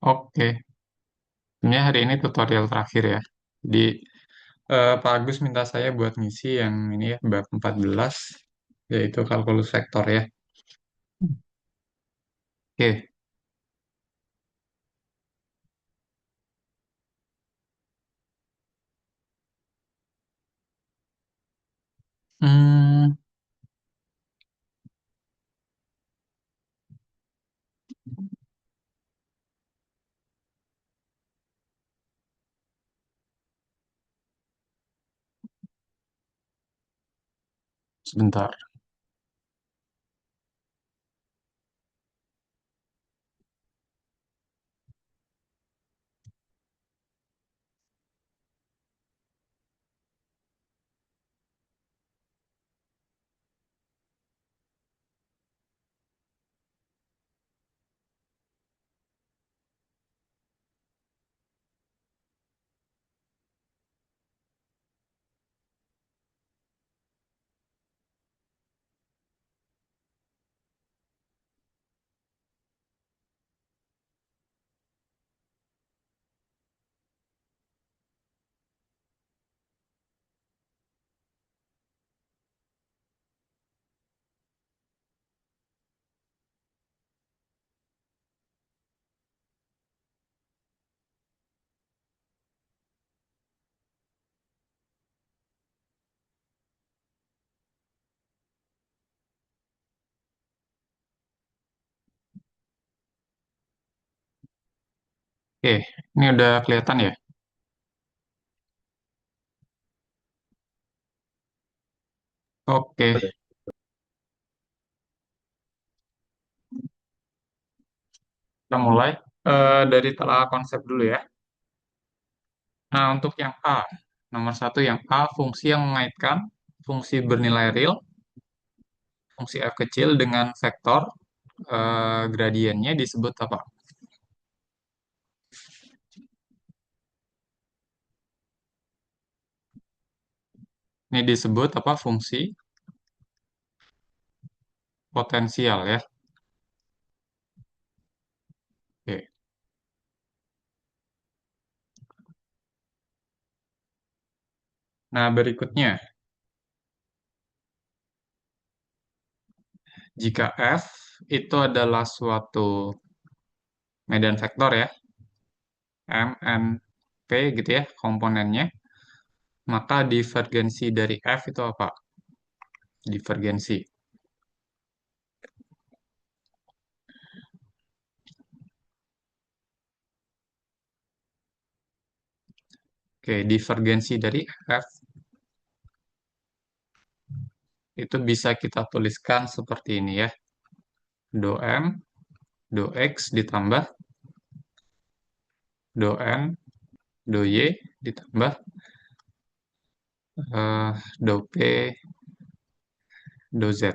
Oke, sebenarnya hari ini tutorial terakhir ya. Jadi Pak Agus minta saya buat ngisi yang ini ya, bab 14, yaitu kalkulus vektor ya. Oke, hmm, sebentar. Oke, ini udah kelihatan ya. Oke, kita mulai dari telah konsep dulu ya. Nah, untuk yang A, nomor satu yang A, fungsi yang mengaitkan fungsi bernilai real, fungsi f kecil dengan vektor gradiennya disebut apa? Ini disebut apa? Fungsi potensial ya. Oke. Nah, berikutnya, jika F itu adalah suatu medan vektor ya, M, N, P gitu ya, komponennya, maka divergensi dari F itu apa? Divergensi. Oke, divergensi dari F itu bisa kita tuliskan seperti ini ya. Do M, do X ditambah do N, do Y ditambah do P, do Z.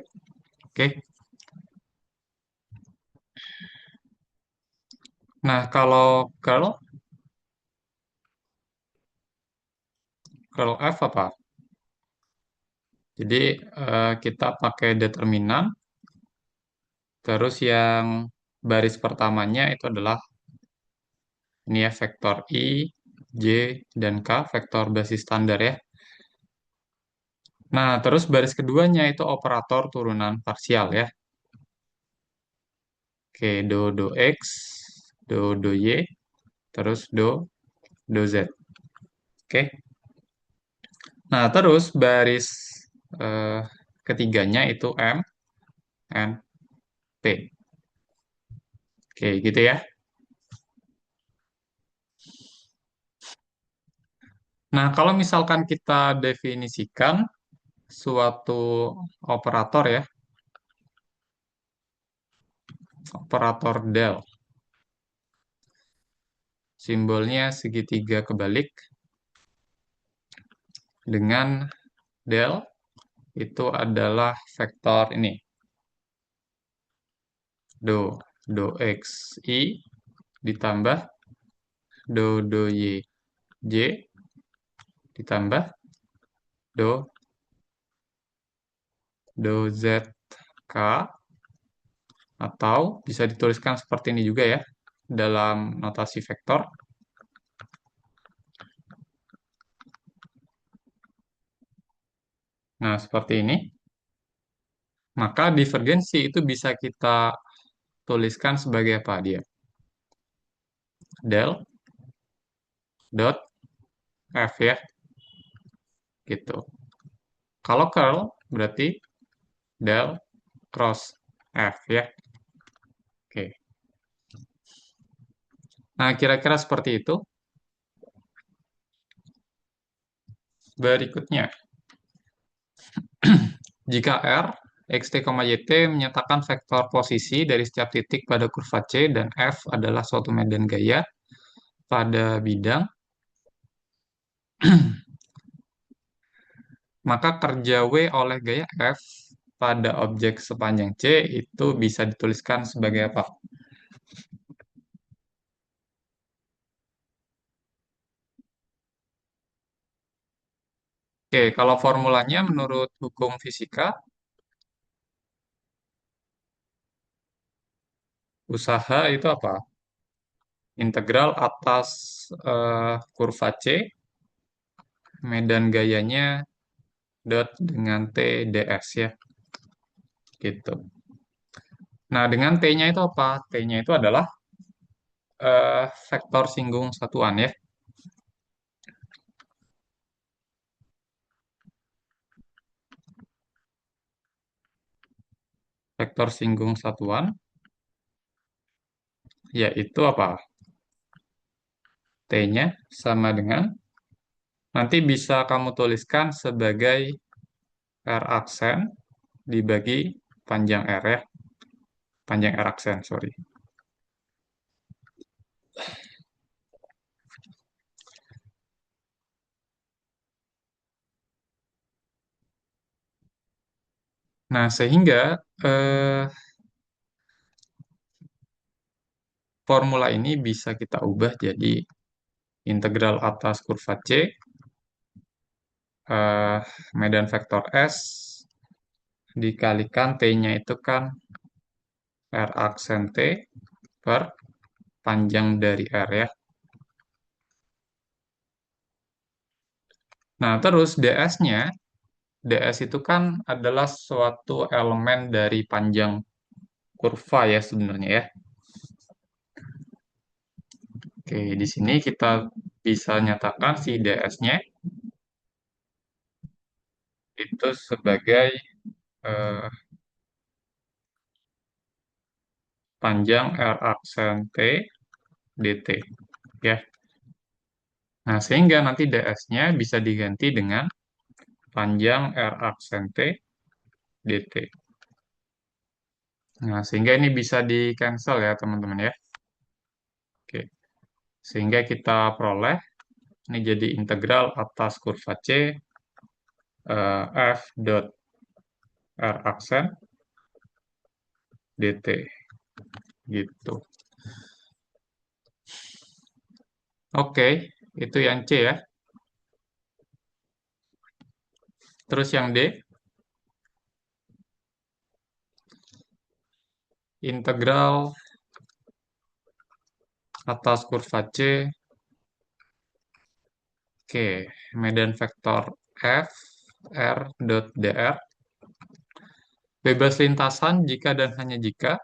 Oke. Nah, kalau curl F apa? Jadi kita pakai determinan, terus yang baris pertamanya itu adalah ini ya vektor I, J, dan K, vektor basis standar ya. Nah, terus baris keduanya itu operator turunan parsial ya. Oke, do X, do Y, terus do Z. Oke. Nah, terus baris eh, ketiganya itu M, N, P. Oke, gitu ya. Nah, kalau misalkan kita definisikan suatu operator ya, operator del, simbolnya segitiga kebalik dengan del itu adalah vektor ini, do x i ditambah do y j ditambah do z k, atau bisa dituliskan seperti ini juga ya, dalam notasi vektor. Nah, seperti ini. Maka divergensi itu bisa kita tuliskan sebagai apa dia? Del dot F ya, gitu. Kalau curl berarti del cross F ya. Oke. Nah, kira-kira seperti itu. Berikutnya, jika R, xt, yt menyatakan vektor posisi dari setiap titik pada kurva C dan F adalah suatu medan gaya pada bidang, maka kerja W oleh gaya F pada objek sepanjang C itu bisa dituliskan sebagai apa? Oke, kalau formulanya menurut hukum fisika, usaha itu apa? Integral atas kurva C, medan gayanya dot dengan T ds ya, gitu. Nah, dengan T-nya itu apa? T-nya itu adalah vektor singgung satuan ya. Vektor singgung satuan, yaitu apa? T-nya sama dengan, nanti bisa kamu tuliskan sebagai R aksen dibagi panjang R ya. Panjang R aksen, sorry. Nah, sehingga eh, formula ini bisa kita ubah jadi integral atas kurva C, eh, medan vektor S, dikalikan T-nya itu kan R aksen T per panjang dari R ya. Nah, terus ds-nya, ds itu kan adalah suatu elemen dari panjang kurva ya sebenarnya ya. Oke, di sini kita bisa nyatakan si ds-nya itu sebagai eh, panjang R aksen T dt ya. Nah, sehingga nanti ds-nya bisa diganti dengan panjang R aksen T dt. Nah, sehingga ini bisa di-cancel ya, teman-teman ya. Oke. Sehingga kita peroleh, ini jadi integral atas kurva C, F dot R aksen dt. Gitu. Oke, itu yang C ya. Terus yang D, integral atas kurva C, oke, medan vektor F, R dot dr, bebas lintasan jika dan hanya jika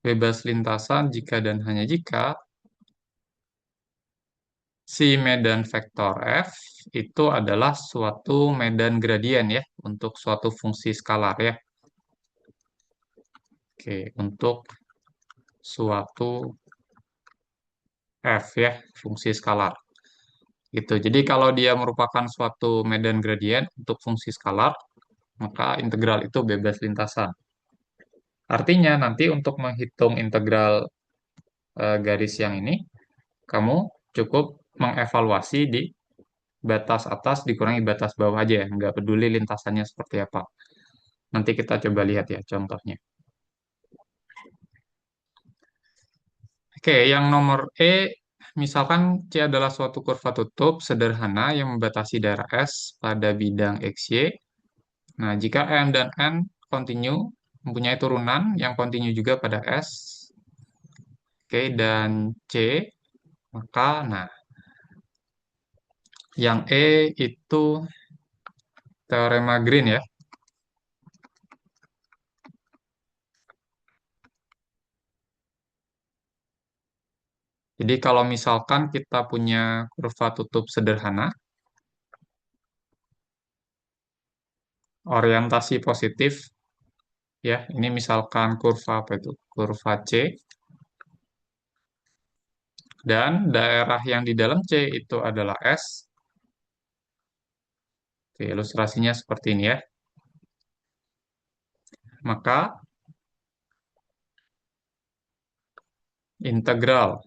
bebas lintasan jika dan hanya jika si medan vektor F itu adalah suatu medan gradien ya untuk suatu fungsi skalar ya. Oke, untuk suatu F ya, fungsi skalar. Gitu. Jadi kalau dia merupakan suatu medan gradien untuk fungsi skalar, maka integral itu bebas lintasan. Artinya nanti untuk menghitung integral garis yang ini, kamu cukup mengevaluasi di batas atas dikurangi batas bawah aja ya, nggak peduli lintasannya seperti apa. Nanti kita coba lihat ya contohnya. Oke, yang nomor E misalkan C adalah suatu kurva tutup sederhana yang membatasi daerah S pada bidang XY. Nah, jika M dan N kontinu, mempunyai turunan yang kontinu juga pada S, oke, dan C, maka, nah, yang E itu teorema Green ya. Jadi kalau misalkan kita punya kurva tutup sederhana, orientasi positif, ya, ini misalkan kurva apa itu? Kurva C, dan daerah yang di dalam C itu adalah S. Oke, ilustrasinya seperti ini ya. Maka integral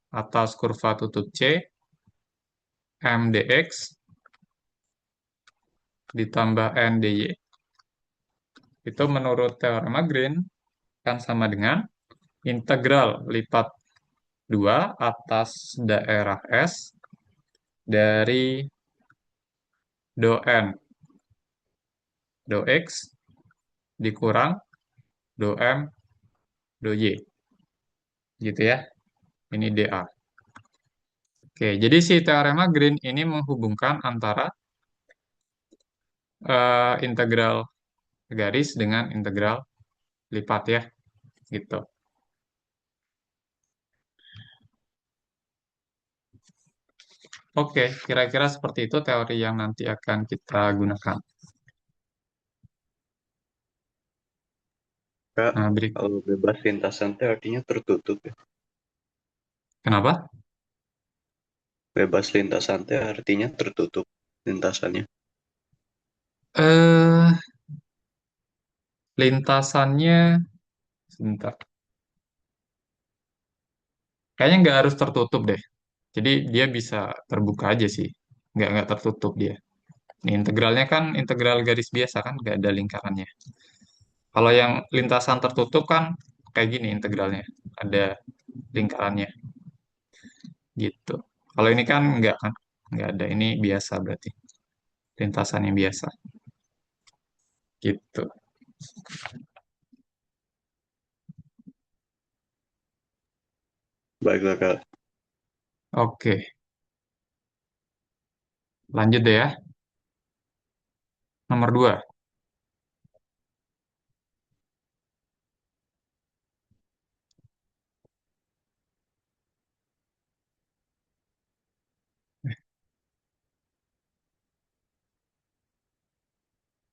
atas kurva tutup C, M dx ditambah N dy, itu menurut teorema Green kan sama dengan integral lipat 2 atas daerah S dari do N do X dikurang do M do Y. Gitu ya. Ini dA. Oke, jadi si teorema Green ini menghubungkan antara integral garis dengan integral lipat ya, gitu. Oke, kira-kira seperti itu teori yang nanti akan kita gunakan. Kak, Nah, kalau bebas lintasan teh artinya tertutup ya. kenapa? Bebas lintasan teh artinya tertutup lintasannya. Eh, lintasannya, sebentar. Kayaknya nggak harus tertutup deh. Jadi dia bisa terbuka aja sih. Nggak tertutup dia. Ini integralnya kan integral garis biasa kan, nggak ada lingkarannya. Kalau yang lintasan tertutup kan kayak gini integralnya. Ada lingkarannya gitu. Kalau ini kan nggak kan. Nggak ada. Ini biasa berarti. Lintasan yang biasa. Gitu. Baiklah Kak. Oke. Lanjut deh ya. Nomor 2.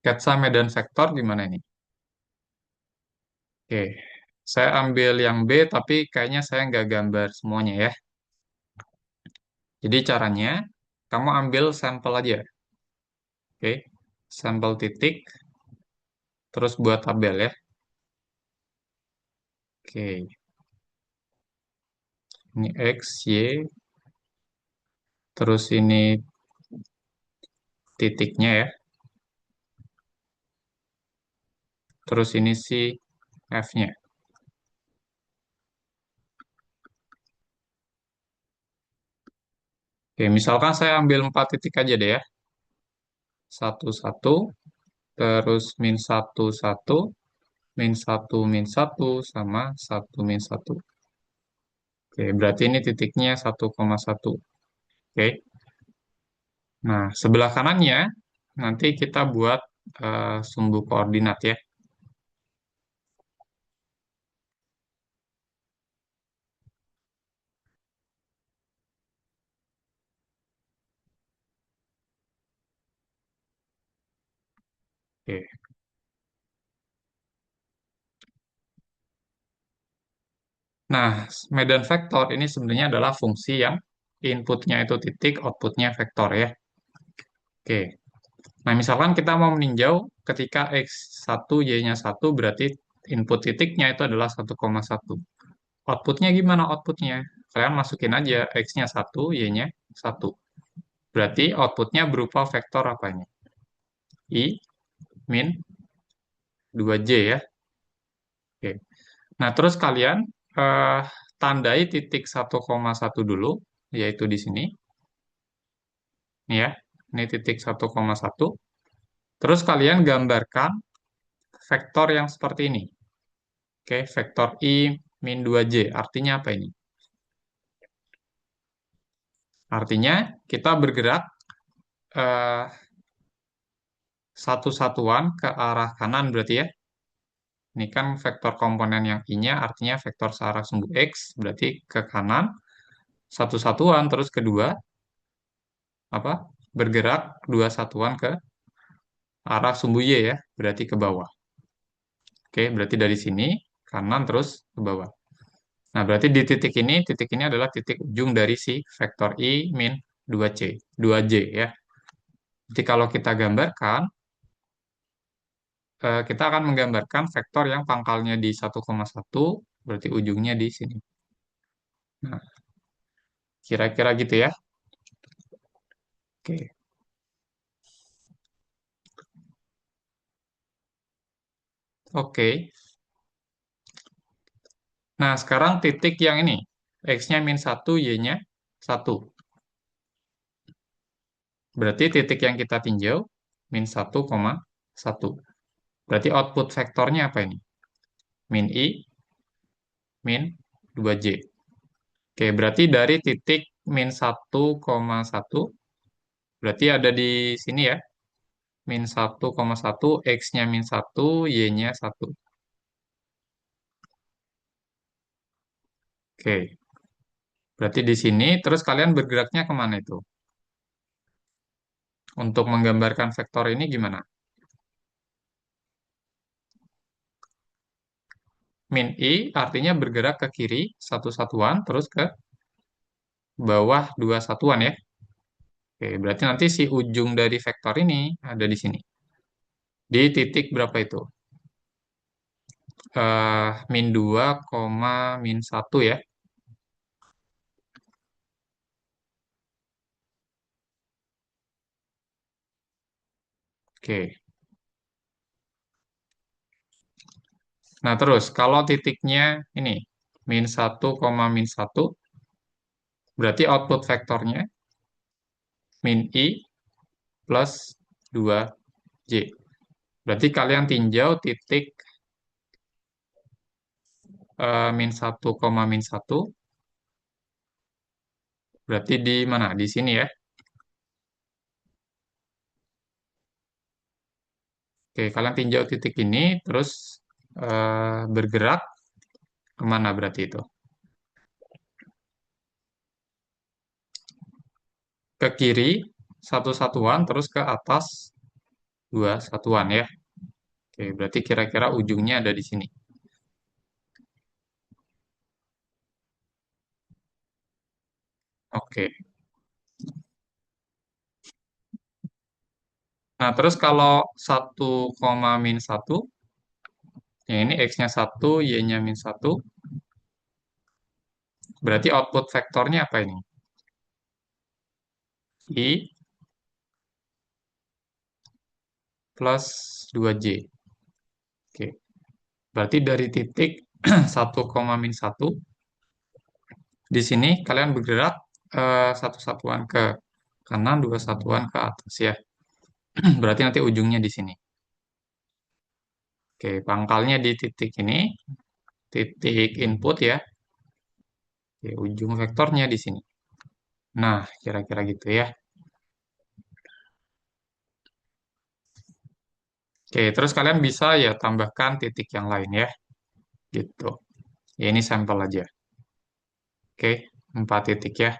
Sketsa medan vektor gimana ini? Oke. Saya ambil yang B, tapi kayaknya saya nggak gambar semuanya ya. Jadi caranya, kamu ambil sampel aja. Oke. Sampel titik, terus buat tabel ya. Oke. Ini X, Y, terus ini titiknya ya. Terus ini si F-nya. Oke, misalkan saya ambil 4 titik aja deh ya. Satu satu, terus min satu satu, min satu min satu, sama satu min satu. Oke, berarti ini titiknya 1,1. Oke. Nah, sebelah kanannya nanti kita buat sumbu koordinat ya. Oke. Nah, medan vektor ini sebenarnya adalah fungsi yang inputnya itu titik, outputnya vektor ya. Oke. Nah, misalkan kita mau meninjau ketika X1, Y-nya 1, berarti input titiknya itu adalah 1,1. Outputnya gimana outputnya? Kalian masukin aja X-nya 1, Y-nya 1. Berarti outputnya berupa vektor apa ini? I min 2J ya. Oke. Nah, terus kalian eh, tandai titik 1,1 dulu, yaitu di sini. Nih ya, ini titik 1,1. Terus kalian gambarkan vektor yang seperti ini. Oke, vektor I min 2J. Artinya apa ini? Artinya kita bergerak eh, satu satuan ke arah kanan berarti ya. Ini kan vektor komponen yang I-nya artinya vektor searah sumbu X, berarti ke kanan satu satuan, terus kedua apa? Bergerak dua satuan ke arah sumbu Y ya, berarti ke bawah. Oke, berarti dari sini kanan terus ke bawah. Nah, berarti di titik ini adalah titik ujung dari si vektor I min 2C, 2J ya. Jadi kalau kita gambarkan, kita akan menggambarkan vektor yang pangkalnya di 1,1, berarti ujungnya di sini. Nah, kira-kira gitu ya. Oke. Oke. Nah, sekarang titik yang ini. X-nya min 1, Y-nya 1. Berarti titik yang kita tinjau min 1,1. Berarti output vektornya apa ini? Min I, min 2J. Oke, berarti dari titik min 1,1, berarti ada di sini ya. Min 1,1, X-nya min 1, Y-nya 1. Oke, berarti di sini, terus kalian bergeraknya kemana itu? Untuk menggambarkan vektor ini gimana? Min I artinya bergerak ke kiri satu satuan, terus ke bawah dua satuan ya. Oke, berarti nanti si ujung dari vektor ini ada di sini. Di titik berapa itu? Min 2, min 1 ya. Oke. Nah, terus kalau titiknya ini min 1, min 1, berarti output vektornya min I plus 2J. Berarti kalian tinjau titik min 1, min 1, berarti di mana? Di sini ya. Oke, kalian tinjau titik ini, terus bergerak kemana berarti itu? Ke kiri, satu satuan, terus ke atas, dua satuan ya. Oke, berarti kira-kira ujungnya ada di sini. Oke. Nah, terus kalau 1, min 1, yang ini X-nya 1, Y-nya min 1, berarti output vektornya apa ini? I plus 2J. Oke. Berarti dari titik 1, min 1, di sini kalian bergerak satu satuan ke kanan, dua satuan ke atas ya. Berarti nanti ujungnya di sini. Oke, pangkalnya di titik ini, titik input ya. Oke, ujung vektornya di sini. Nah, kira-kira gitu ya. Oke, terus kalian bisa ya tambahkan titik yang lain ya, gitu. Ya, ini sampel aja. Oke, 4 titik ya.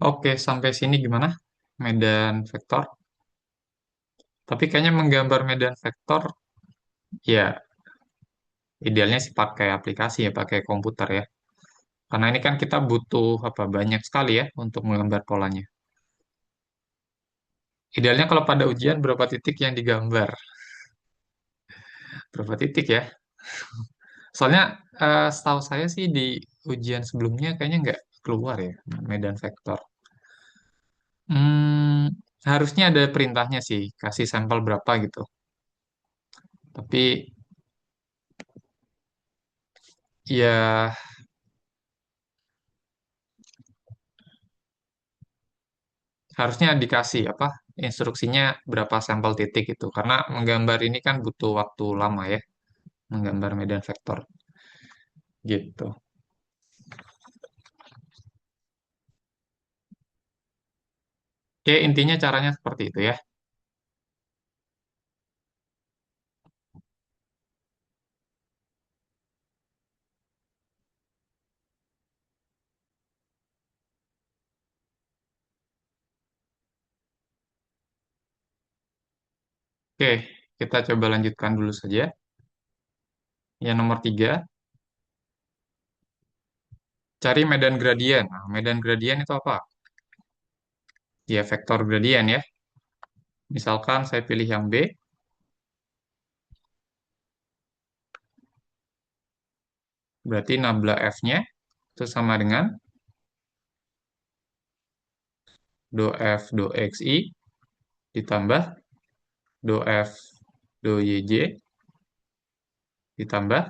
Oke, sampai sini gimana? Medan vektor. Tapi kayaknya menggambar medan vektor, ya idealnya sih pakai aplikasi ya, pakai komputer ya. Karena ini kan kita butuh apa banyak sekali ya untuk menggambar polanya. Idealnya kalau pada ujian berapa titik yang digambar? Berapa titik ya? Soalnya setahu saya sih di ujian sebelumnya kayaknya nggak keluar ya medan vektor. Hmm, harusnya ada perintahnya sih, kasih sampel berapa gitu. Tapi Ya, harusnya dikasih apa instruksinya berapa sampel titik itu. Karena menggambar ini kan butuh waktu lama ya, menggambar medan vektor gitu. Oke, intinya caranya seperti itu ya. Oke, kita coba lanjutkan dulu saja. Yang nomor tiga, cari medan gradien. Nah, medan gradien itu apa? Ya, vektor gradien ya. Misalkan saya pilih yang B, berarti nabla F-nya itu sama dengan do F do XI ditambah do F do YJ ditambah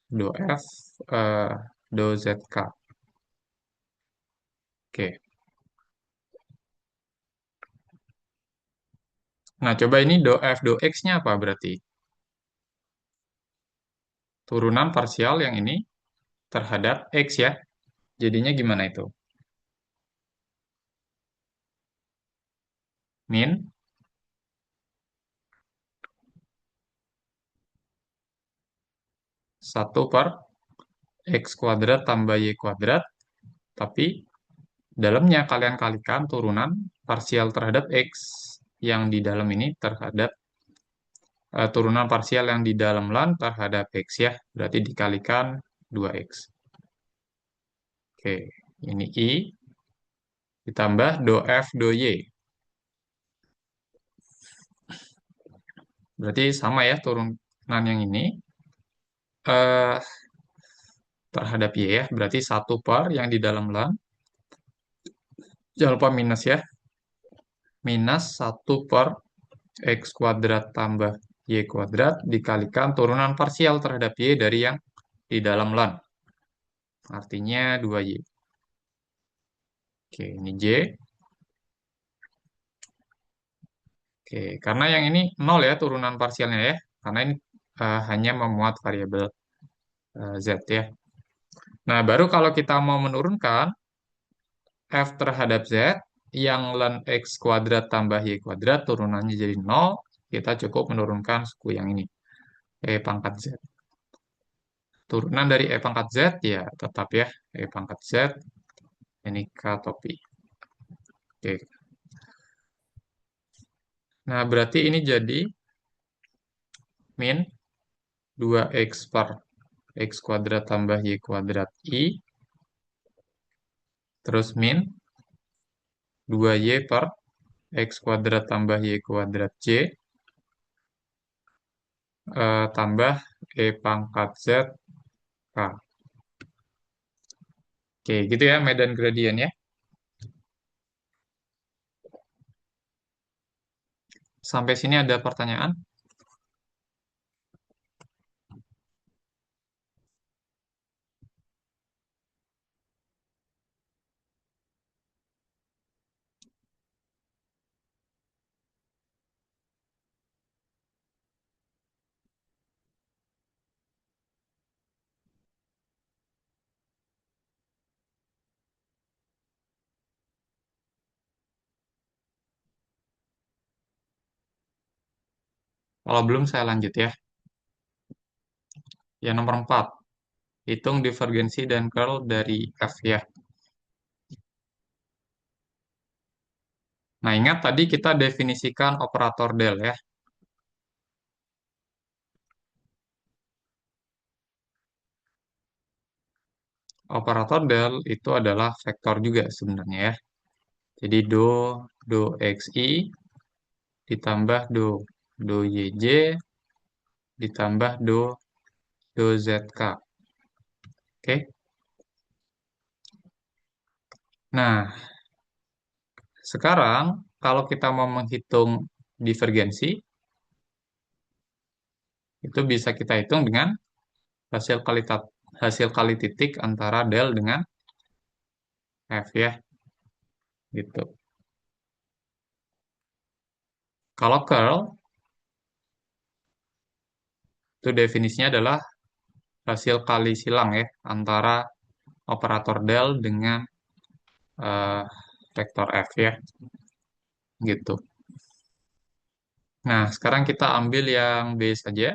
do F do ZK. Oke. Nah, coba ini do F do X-nya apa berarti? Turunan parsial yang ini terhadap X ya. Jadinya gimana itu? Min 1/X kuadrat tambah Y kuadrat. Tapi dalamnya kalian kalikan turunan parsial terhadap X yang di dalam ini terhadap turunan parsial yang di dalam LAN terhadap X ya. Berarti dikalikan 2X. Oke, ini I ditambah do F do Y. Berarti sama ya turunan yang ini eh, terhadap Y ya. Berarti 1 yang di dalam LAN. Jangan lupa minus ya. Minus 1/X kuadrat tambah Y kuadrat dikalikan turunan parsial terhadap Y dari yang di dalam LAN. Artinya 2Y. Oke, ini J. Oke, karena yang ini 0 ya turunan parsialnya ya. Karena ini hanya memuat variabel Z ya. Nah, baru kalau kita mau menurunkan F terhadap Z, yang ln X kuadrat tambah Y kuadrat turunannya jadi 0, kita cukup menurunkan suku yang ini, E pangkat Z. Turunan dari E pangkat Z, ya tetap ya, E pangkat Z, ini K topi. Oke. Nah, berarti ini jadi min 2X per X kuadrat tambah Y kuadrat I, terus min 2Y per X kuadrat tambah Y kuadrat J, tambah E pangkat Z K. Oke, gitu ya medan gradien ya. Sampai sini ada pertanyaan? Kalau belum saya lanjut ya. Yang nomor 4, hitung divergensi dan curl dari F ya. Nah, ingat tadi kita definisikan operator del ya. Operator del itu adalah vektor juga sebenarnya ya. Jadi do xi ditambah do yj ditambah do zk. Oke. Nah, sekarang kalau kita mau menghitung divergensi, itu bisa kita hitung dengan hasil kali hasil kali titik antara del dengan f ya, gitu. Kalau curl itu definisinya adalah hasil kali silang ya antara operator del dengan eh, vektor f ya, gitu. Nah, sekarang kita ambil yang B saja.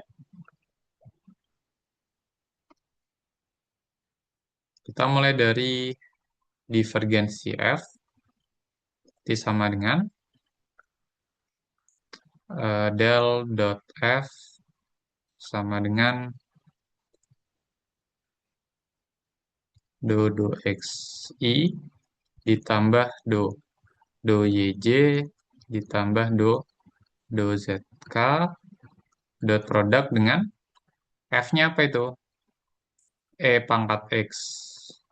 Kita mulai dari divergensi f, itu sama dengan del dot f sama dengan do xi ditambah do yj ditambah do zk dot produk dengan f-nya apa itu? E pangkat x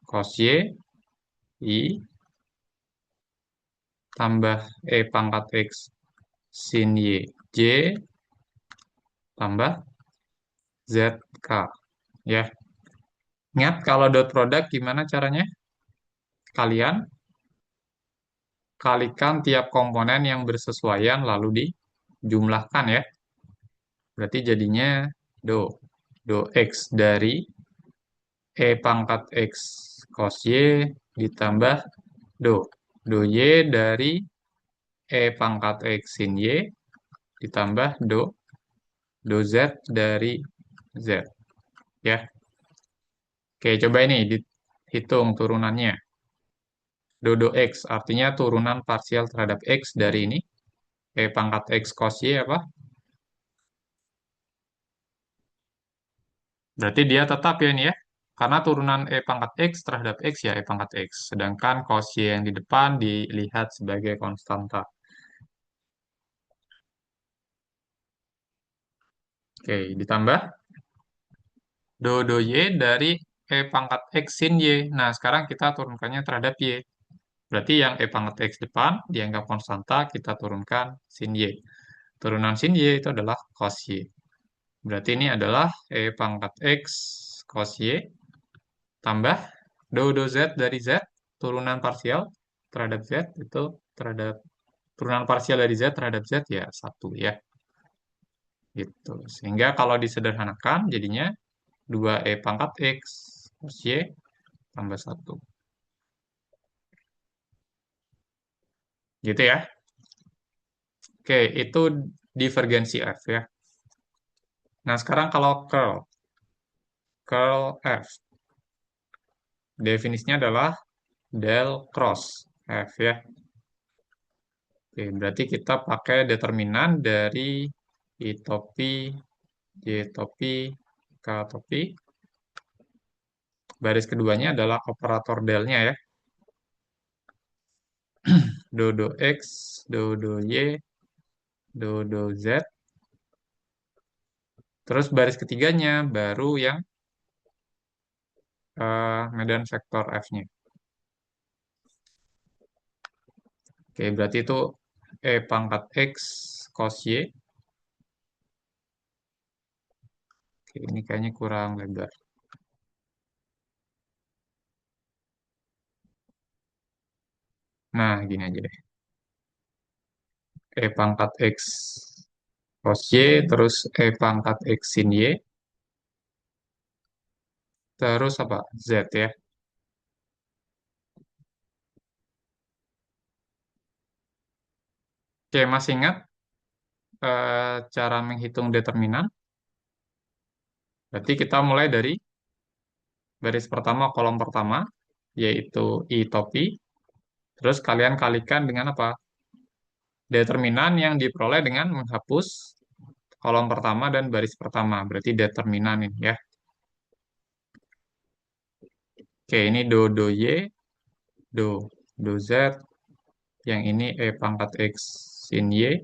cos y i tambah e pangkat x sin y j tambah zk ya. Ingat kalau dot product gimana caranya? Kalian kalikan tiap komponen yang bersesuaian lalu dijumlahkan ya. Berarti jadinya do do x dari e pangkat x cos y ditambah do do y dari e pangkat x sin y ditambah do z dari z ya. Oke, coba ini dihitung turunannya. Do x artinya turunan parsial terhadap x dari ini. E pangkat x cos y apa? Berarti dia tetap ya ini ya. Karena turunan E pangkat X terhadap X ya E pangkat X. Sedangkan cos Y yang di depan dilihat sebagai konstanta. Oke, ditambah do Y dari E pangkat X sin Y. Nah, sekarang kita turunkannya terhadap Y. Berarti yang E pangkat X depan dianggap konstanta, kita turunkan sin Y. Turunan sin Y itu adalah cos Y. Berarti ini adalah E pangkat X cos Y tambah do Z dari Z, turunan parsial terhadap Z itu terhadap turunan parsial dari Z terhadap Z ya satu ya gitu. Sehingga kalau disederhanakan jadinya 2E pangkat X plus Y tambah satu. Gitu ya. Oke, itu divergensi F ya. Nah, sekarang kalau curl F, definisinya adalah del cross F ya. Oke, berarti kita pakai determinan dari I topi, Y topi, K topi. Baris keduanya adalah operator delnya ya. Do X, do Y, do Z. Terus baris ketiganya baru yang medan vektor F-nya. Oke, berarti itu E pangkat X cos Y. Oke, ini kayaknya kurang lebar. Nah, gini aja deh. E pangkat X cos Y, terus E pangkat X sin Y, terus apa? Z ya. Oke, masih ingat cara menghitung determinan? Berarti kita mulai dari baris pertama, kolom pertama, yaitu I topi. Terus kalian kalikan dengan apa? Determinan yang diperoleh dengan menghapus kolom pertama dan baris pertama. Berarti determinan ini ya. Oke, ini do Y, do Z. Yang ini E pangkat X sin Y.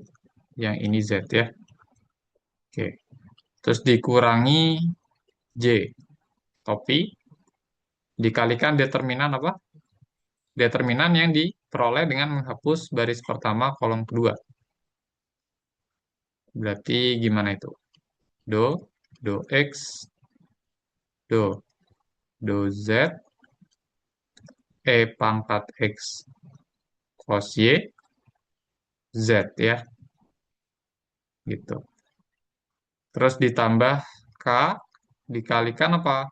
Yang ini Z ya. Oke. Terus dikurangi J, topi. Dikalikan determinan apa? Determinan yang diperoleh dengan menghapus baris pertama kolom kedua. Berarti gimana itu? Do X Do. Do Z, E pangkat X cos Y, Z ya, gitu. Terus ditambah K dikalikan apa?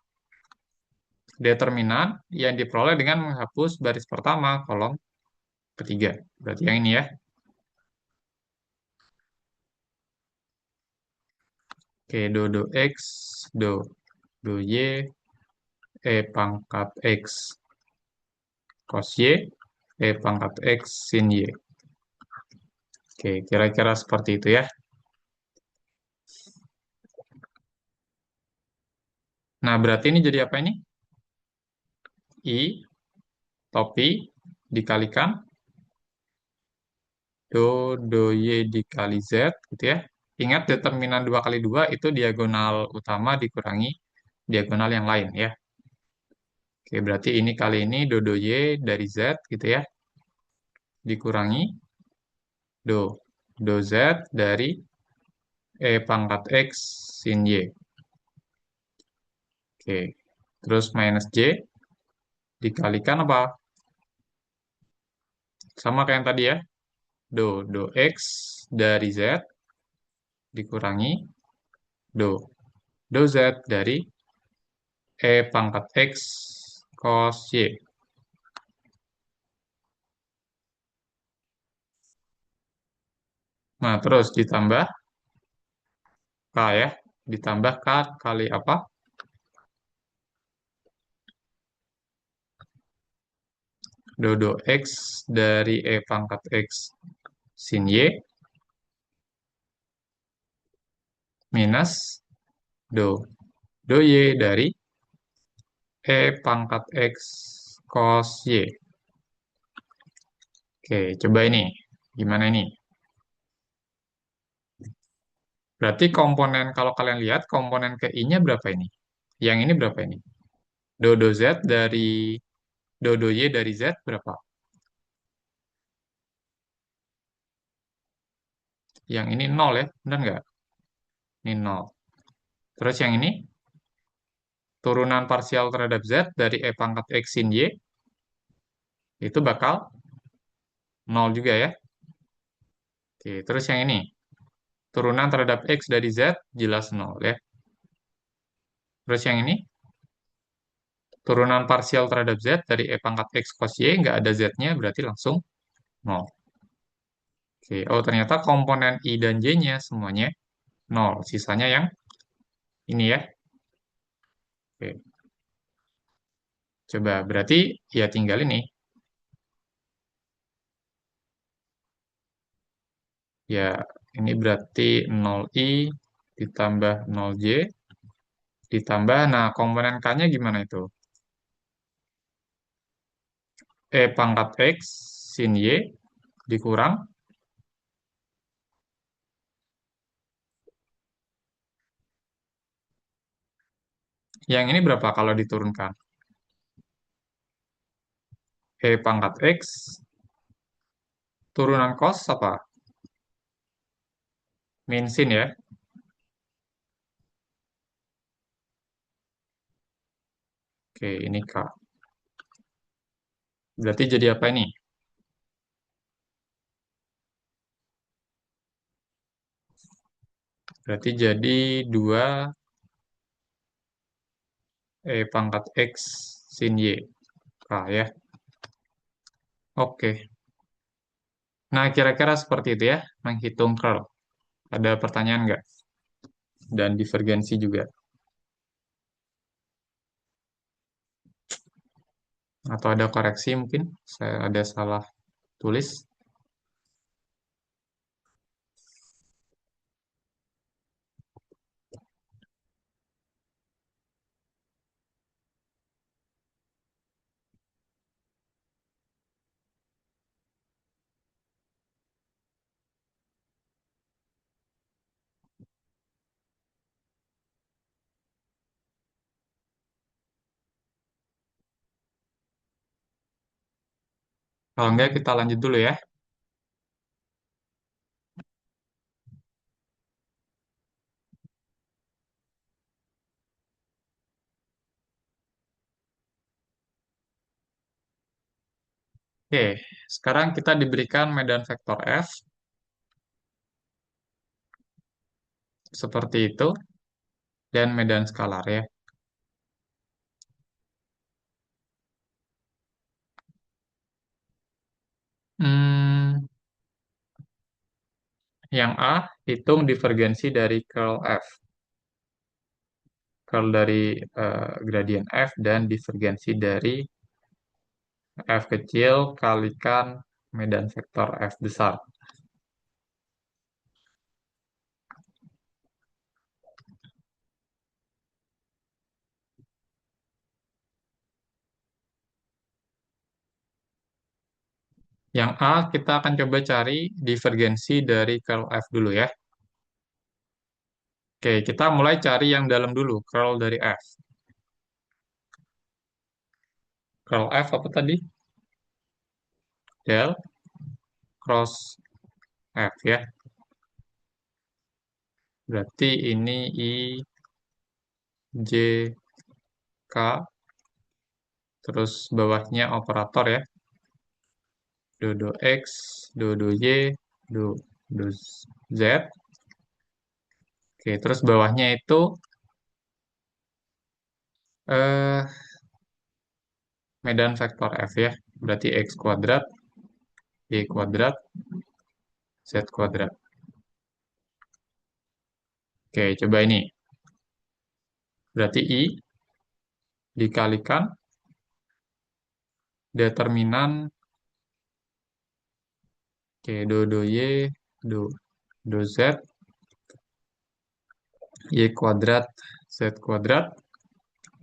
Determinan yang diperoleh dengan menghapus baris pertama kolom ketiga. Berarti yang ini ya. Oke, do X, do Y, E pangkat X cos Y, E pangkat X sin Y. Oke, kira-kira seperti itu ya. Nah, berarti ini jadi apa ini? I, topi, dikalikan, do Y dikali Z, gitu ya. Ingat determinan 2 kali 2 itu diagonal utama dikurangi diagonal yang lain ya. Oke, berarti ini kali ini do Y dari Z, gitu ya. Dikurangi do Z dari E pangkat X sin Y. Oke, terus minus J dikalikan apa? Sama kayak yang tadi ya. Do X dari Z dikurangi do Z dari E pangkat X cos Y. Nah, terus ditambah K ya. Ditambah K kali apa? Do X dari E pangkat X sin Y minus do Y dari E pangkat X cos Y. Oke, coba ini. Gimana ini? Berarti komponen, kalau kalian lihat, komponen ke I-nya berapa ini? Yang ini berapa ini? Do Z dari, do Y dari Z berapa? Yang ini nol ya, benar nggak? Ini nol. Terus yang ini, turunan parsial terhadap Z dari E pangkat X sin Y, itu bakal nol juga ya. Oke, terus yang ini, turunan terhadap X dari Z, jelas nol ya. Terus yang ini, turunan parsial terhadap Z dari E pangkat X cos Y, nggak ada Z-nya, berarti langsung nol. Oke, oh ternyata komponen I dan J-nya semuanya nol. Sisanya yang ini ya. Oke, coba berarti ya tinggal ini. Ya, ini berarti 0i ditambah 0j ditambah, nah komponen K-nya gimana itu? E pangkat X sin Y dikurang. Yang ini berapa kalau diturunkan? E pangkat X turunan cos apa? Min sin ya. Oke, ini K. Berarti jadi apa ini? Berarti jadi 2 E pangkat X sin Y. K ya. Oke. Nah, kira-kira seperti itu ya, menghitung curl. Ada pertanyaan nggak? Dan divergensi juga. Atau ada koreksi mungkin? Saya ada salah tulis. Kalau nggak, kita lanjut dulu ya. Oke, sekarang kita diberikan medan vektor F seperti itu dan medan skalar ya. Hmm, yang A, hitung divergensi dari curl F. Curl dari gradien F dan divergensi dari F kecil kalikan medan vektor F besar. Yang A, kita akan coba cari divergensi dari curl F dulu ya. Oke, kita mulai cari yang dalam dulu, curl dari F. Curl F apa tadi? Del cross F ya. Berarti ini I, J, K, terus bawahnya operator ya. Do X, do Y, do Z. Oke, terus bawahnya itu eh, medan vektor F ya. Berarti X kuadrat, Y kuadrat, Z kuadrat. Oke, coba ini. Berarti I dikalikan determinan, oke, do Y, do, do Z, Y kuadrat, Z kuadrat,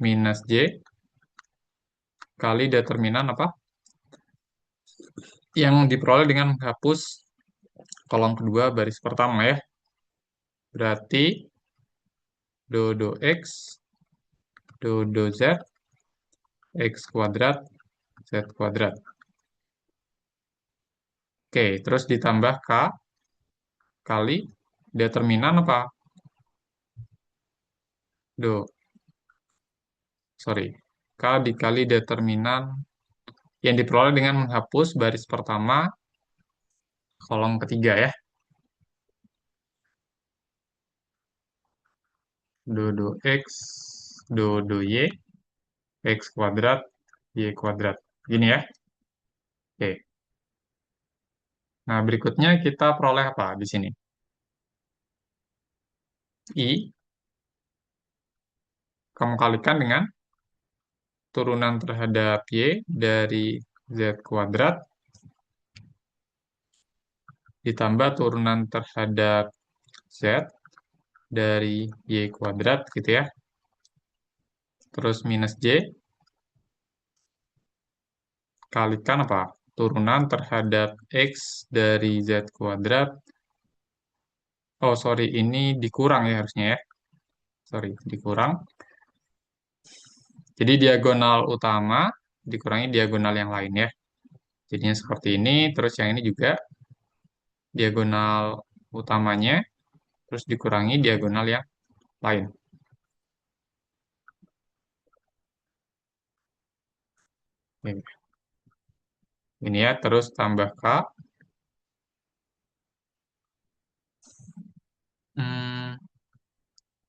minus J, kali determinan apa? Yang diperoleh dengan menghapus kolom kedua baris pertama ya. Berarti do X, do Z, X kuadrat, Z kuadrat. Oke, terus ditambah K kali determinan apa? Do, sorry. K dikali determinan yang diperoleh dengan menghapus baris pertama kolom ketiga ya. Do X, do Y, X kuadrat, Y kuadrat. Gini ya. Oke. Nah, berikutnya kita peroleh apa di sini? I, kamu kalikan dengan turunan terhadap Y dari Z kuadrat ditambah turunan terhadap Z dari Y kuadrat gitu ya. Terus minus J kalikan apa? Turunan terhadap X dari Z kuadrat. Oh, sorry, ini dikurang ya harusnya ya. Sorry, dikurang. Jadi diagonal utama dikurangi diagonal yang lain ya. Jadinya seperti ini, terus yang ini juga diagonal utamanya, terus dikurangi diagonal yang lain. Ini ya, terus tambah K. Hmm,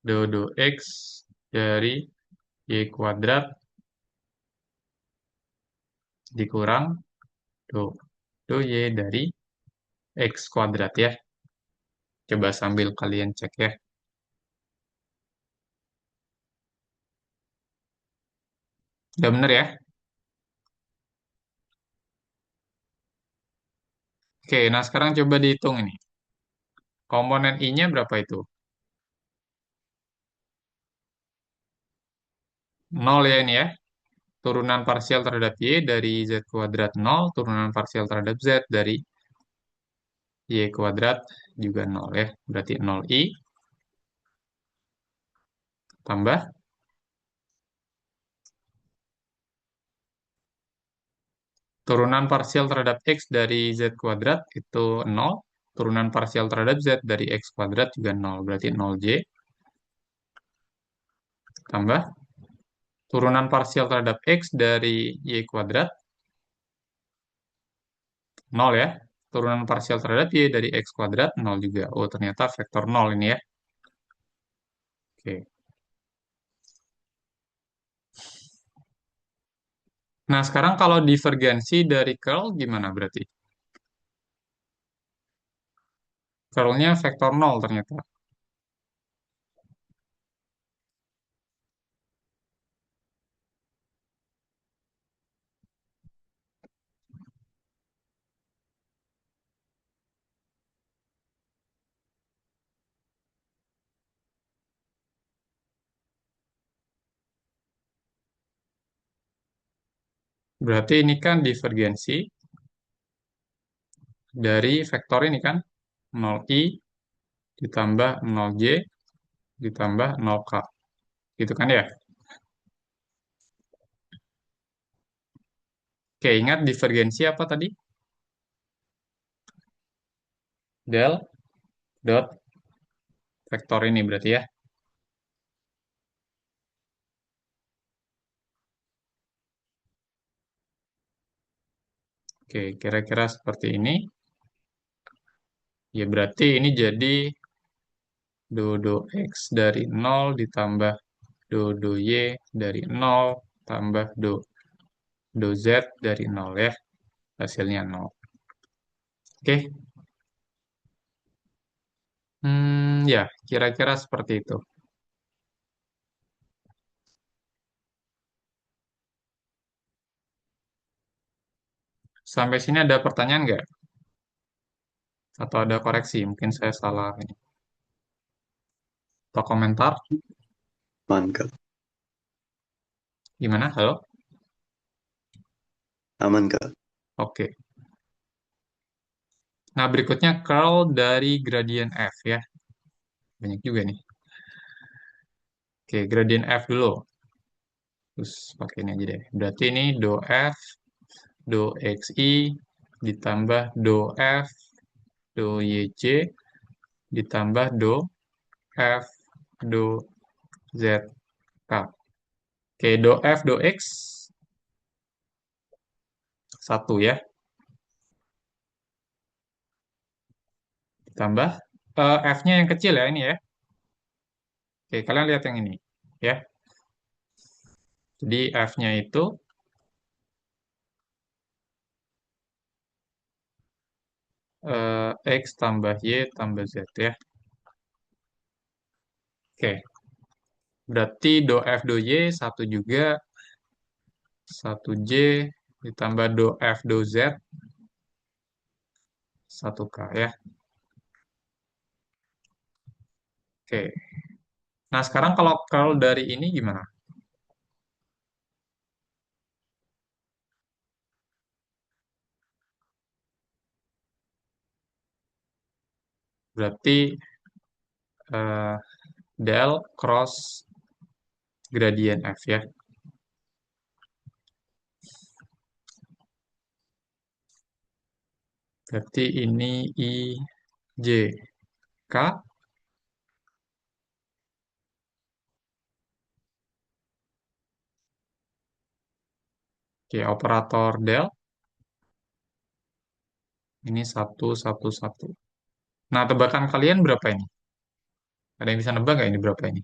do X dari Y kuadrat dikurang do, do Y dari X kuadrat ya. Coba sambil kalian cek ya. Udah bener ya? Oke, nah sekarang coba dihitung ini. Komponen I-nya berapa itu? 0 ya ini ya. Turunan parsial terhadap Y dari Z kuadrat 0, turunan parsial terhadap Z dari Y kuadrat juga 0 ya. Berarti 0I tambah turunan parsial terhadap X dari Z kuadrat itu 0, turunan parsial terhadap Z dari X kuadrat juga 0, berarti 0J tambah turunan parsial terhadap X dari Y kuadrat Nol ya. Turunan parsial terhadap Y dari X kuadrat, nol juga. Oh, ternyata vektor nol ini ya. Oke. Nah, sekarang kalau divergensi dari curl gimana berarti? Curlnya vektor nol ternyata. Berarti ini kan divergensi dari vektor ini kan. Nol i ditambah nol j ditambah nol k. Gitu kan ya? Oke, ingat divergensi apa tadi? Del dot vektor ini berarti ya. Oke, kira-kira seperti ini. Ya berarti ini jadi do X dari nol ditambah do Y dari nol tambah do Z dari nol ya. Hasilnya nol. Oke. Ya, kira-kira seperti itu. Sampai sini ada pertanyaan nggak? Atau ada koreksi? Mungkin saya salah ini. Atau komentar? Aman Kak. Gimana? Halo? Aman Kak. Oke. Nah, berikutnya curl dari gradien F ya. Banyak juga nih. Oke, gradien F dulu. Terus pakai ini aja deh. Berarti ini do F, do XI, ditambah do F, do YC, ditambah do F, do ZK. Oke, do F, do X, satu ya. Ditambah F-nya yang kecil ya ini ya. Oke, kalian lihat yang ini. Ya, jadi F-nya itu X tambah Y tambah Z ya. Oke, berarti do F do Y satu juga, satu J ditambah do F do Z satu K ya. Oke. Nah, sekarang kalau dari ini gimana? Berarti eh, del cross gradient F ya. Berarti ini I J K. Oke, operator del ini satu satu satu. Nah, tebakan kalian berapa ini? Ada yang bisa nebak nggak ini berapa ini?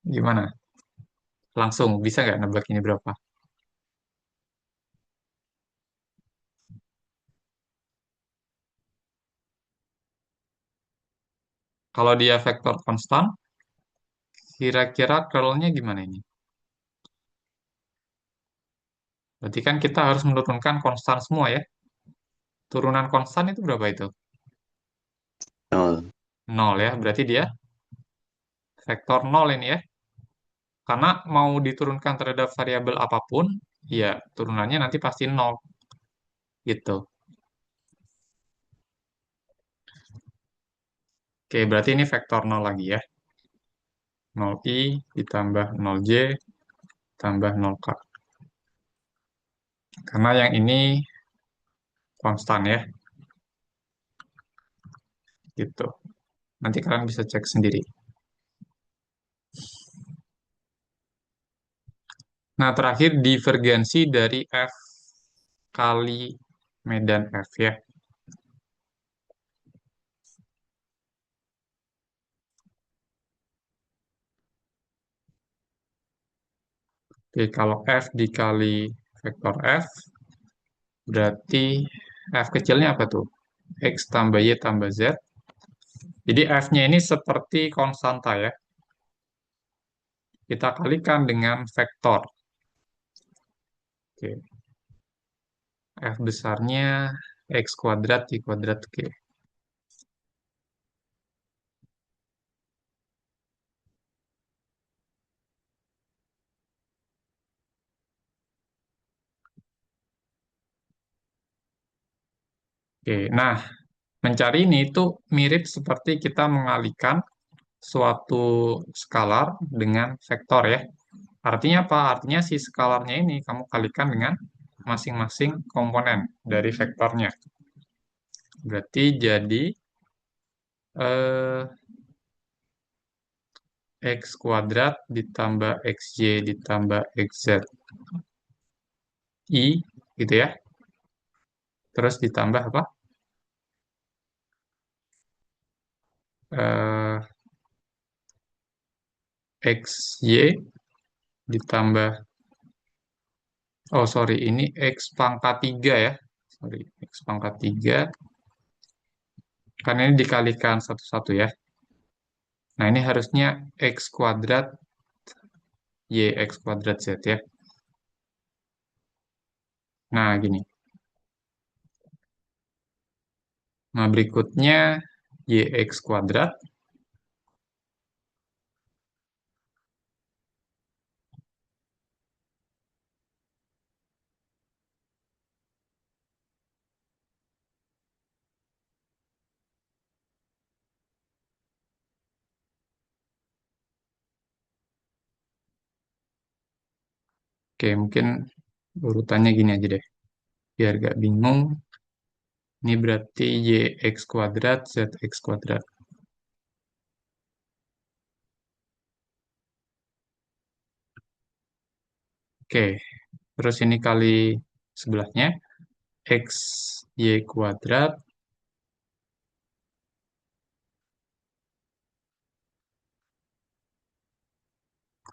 Gimana? Langsung bisa nggak nebak ini berapa? Kalau dia vektor konstan, kira-kira curl-nya gimana ini? Berarti kan kita harus menurunkan konstan semua ya. Turunan konstan itu berapa itu? Nol. Nol ya. Berarti dia vektor nol ini ya. Karena mau diturunkan terhadap variabel apapun, ya turunannya nanti pasti nol gitu. Oke, berarti ini vektor nol lagi ya. Nol i ditambah nol j tambah nol k. Karena yang ini konstan ya, gitu. Nanti kalian bisa cek sendiri. Nah, terakhir divergensi dari F kali medan F ya. Oke, kalau F dikali vektor F, berarti F kecilnya apa tuh? X tambah Y tambah Z. Jadi F-nya ini seperti konstanta ya. Kita kalikan dengan vektor. Oke. F besarnya X kuadrat Y kuadrat. Oke. Oke. Nah, mencari ini itu mirip seperti kita mengalihkan suatu skalar dengan vektor ya. Artinya apa? Artinya si skalarnya ini kamu kalikan dengan masing-masing komponen dari vektornya. Berarti jadi eh, X kuadrat ditambah XY ditambah XZ I gitu ya. Terus ditambah apa? Eh, XY ditambah, oh sorry, ini X pangkat 3 ya. Sorry, X pangkat 3. Kan ini dikalikan satu-satu ya. Nah, ini harusnya X kuadrat Y X kuadrat Z ya. Nah, gini. Nah, berikutnya YX kuadrat. Oke, mungkin urutannya gini aja deh. Biar gak bingung. Ini berarti YX kuadrat ZX kuadrat. Oke, terus ini kali sebelahnya. X Y kuadrat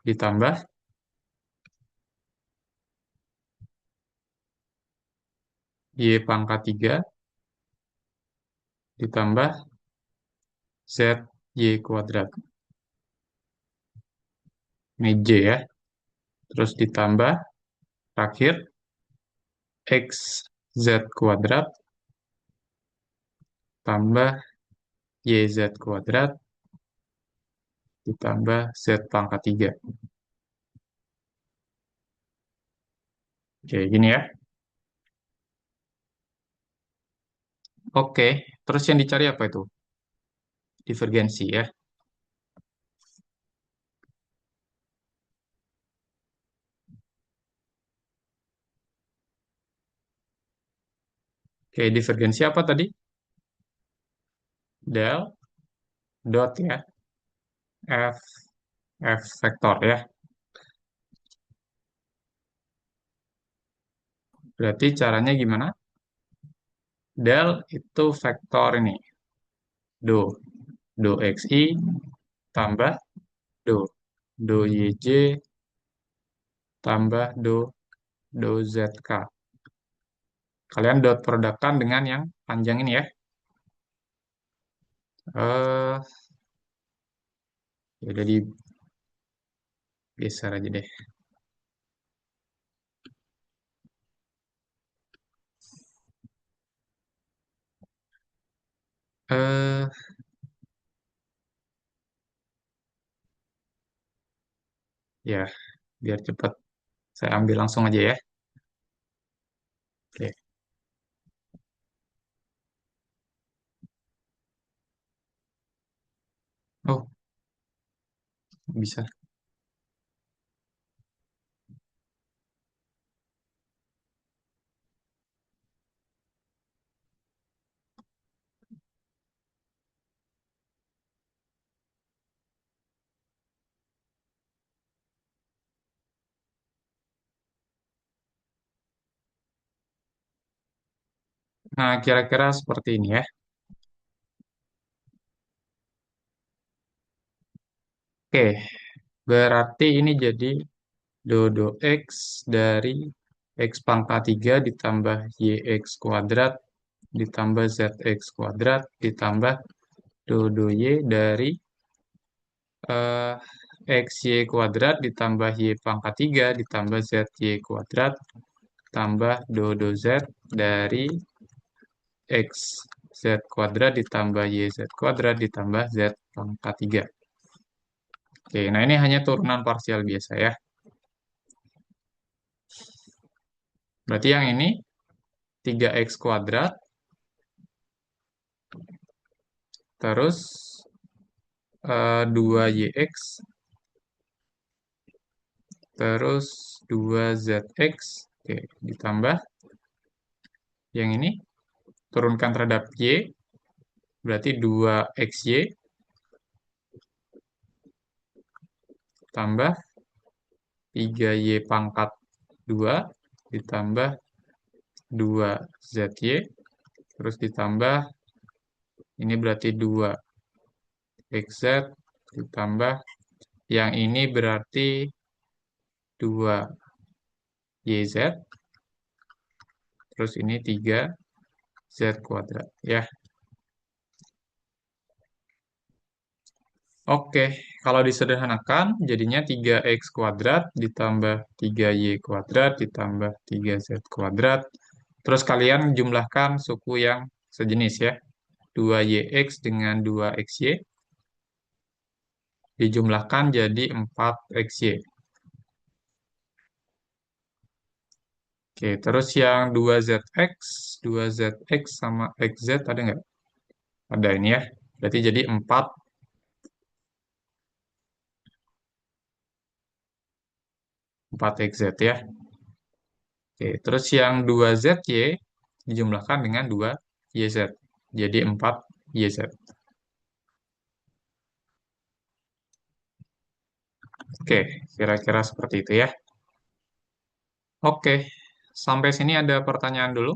ditambah Y pangkat 3 ditambah Z Y kuadrat. Ini J ya. Terus ditambah terakhir X Z kuadrat tambah YZ kuadrat ditambah Z pangkat 3. Oke, gini ya. Oke, terus yang dicari apa itu? Divergensi ya. Oke, divergensi apa tadi? Del dot ya. F F vektor ya. Berarti caranya gimana? Del itu vektor ini. Do. Do XI tambah do. Do YJ tambah do ZK. Kalian dot produkkan dengan yang panjang ini ya. Eh, ya udah digeser aja deh. Eh, ya, biar cepat. Saya ambil langsung aja ya. Oke. Oh, bisa. Nah, kira-kira seperti ini ya. Oke, berarti ini jadi dodo X dari X pangkat 3 ditambah YX kuadrat ditambah ZX kuadrat ditambah dodo Y dari eh, XY kuadrat ditambah Y pangkat 3 ditambah ZY kuadrat tambah dodo Z dari X Z kuadrat ditambah YZ kuadrat ditambah Z pangkat 3. Oke, nah ini hanya turunan parsial biasa ya. Berarti yang ini 3X kuadrat, terus 2YX, terus 2ZX, oke, ditambah yang ini, turunkan terhadap Y, berarti 2XY, tambah 3Y pangkat 2, ditambah 2ZY, terus ditambah, ini berarti 2XZ, ditambah, yang ini berarti 2YZ, terus ini 3Z kuadrat, ya. Oke, kalau disederhanakan jadinya 3X kuadrat ditambah 3Y kuadrat ditambah 3Z kuadrat. Terus kalian jumlahkan suku yang sejenis ya. 2YX dengan 2XY dijumlahkan jadi 4XY. Oke, terus yang 2ZX, 2ZX sama XZ ada nggak? Ada ini ya. Berarti jadi 4XZ ya. Oke, terus yang 2ZY dijumlahkan dengan 2YZ. Jadi 4YZ. Oke, kira-kira seperti itu ya. Oke, sampai sini ada pertanyaan dulu.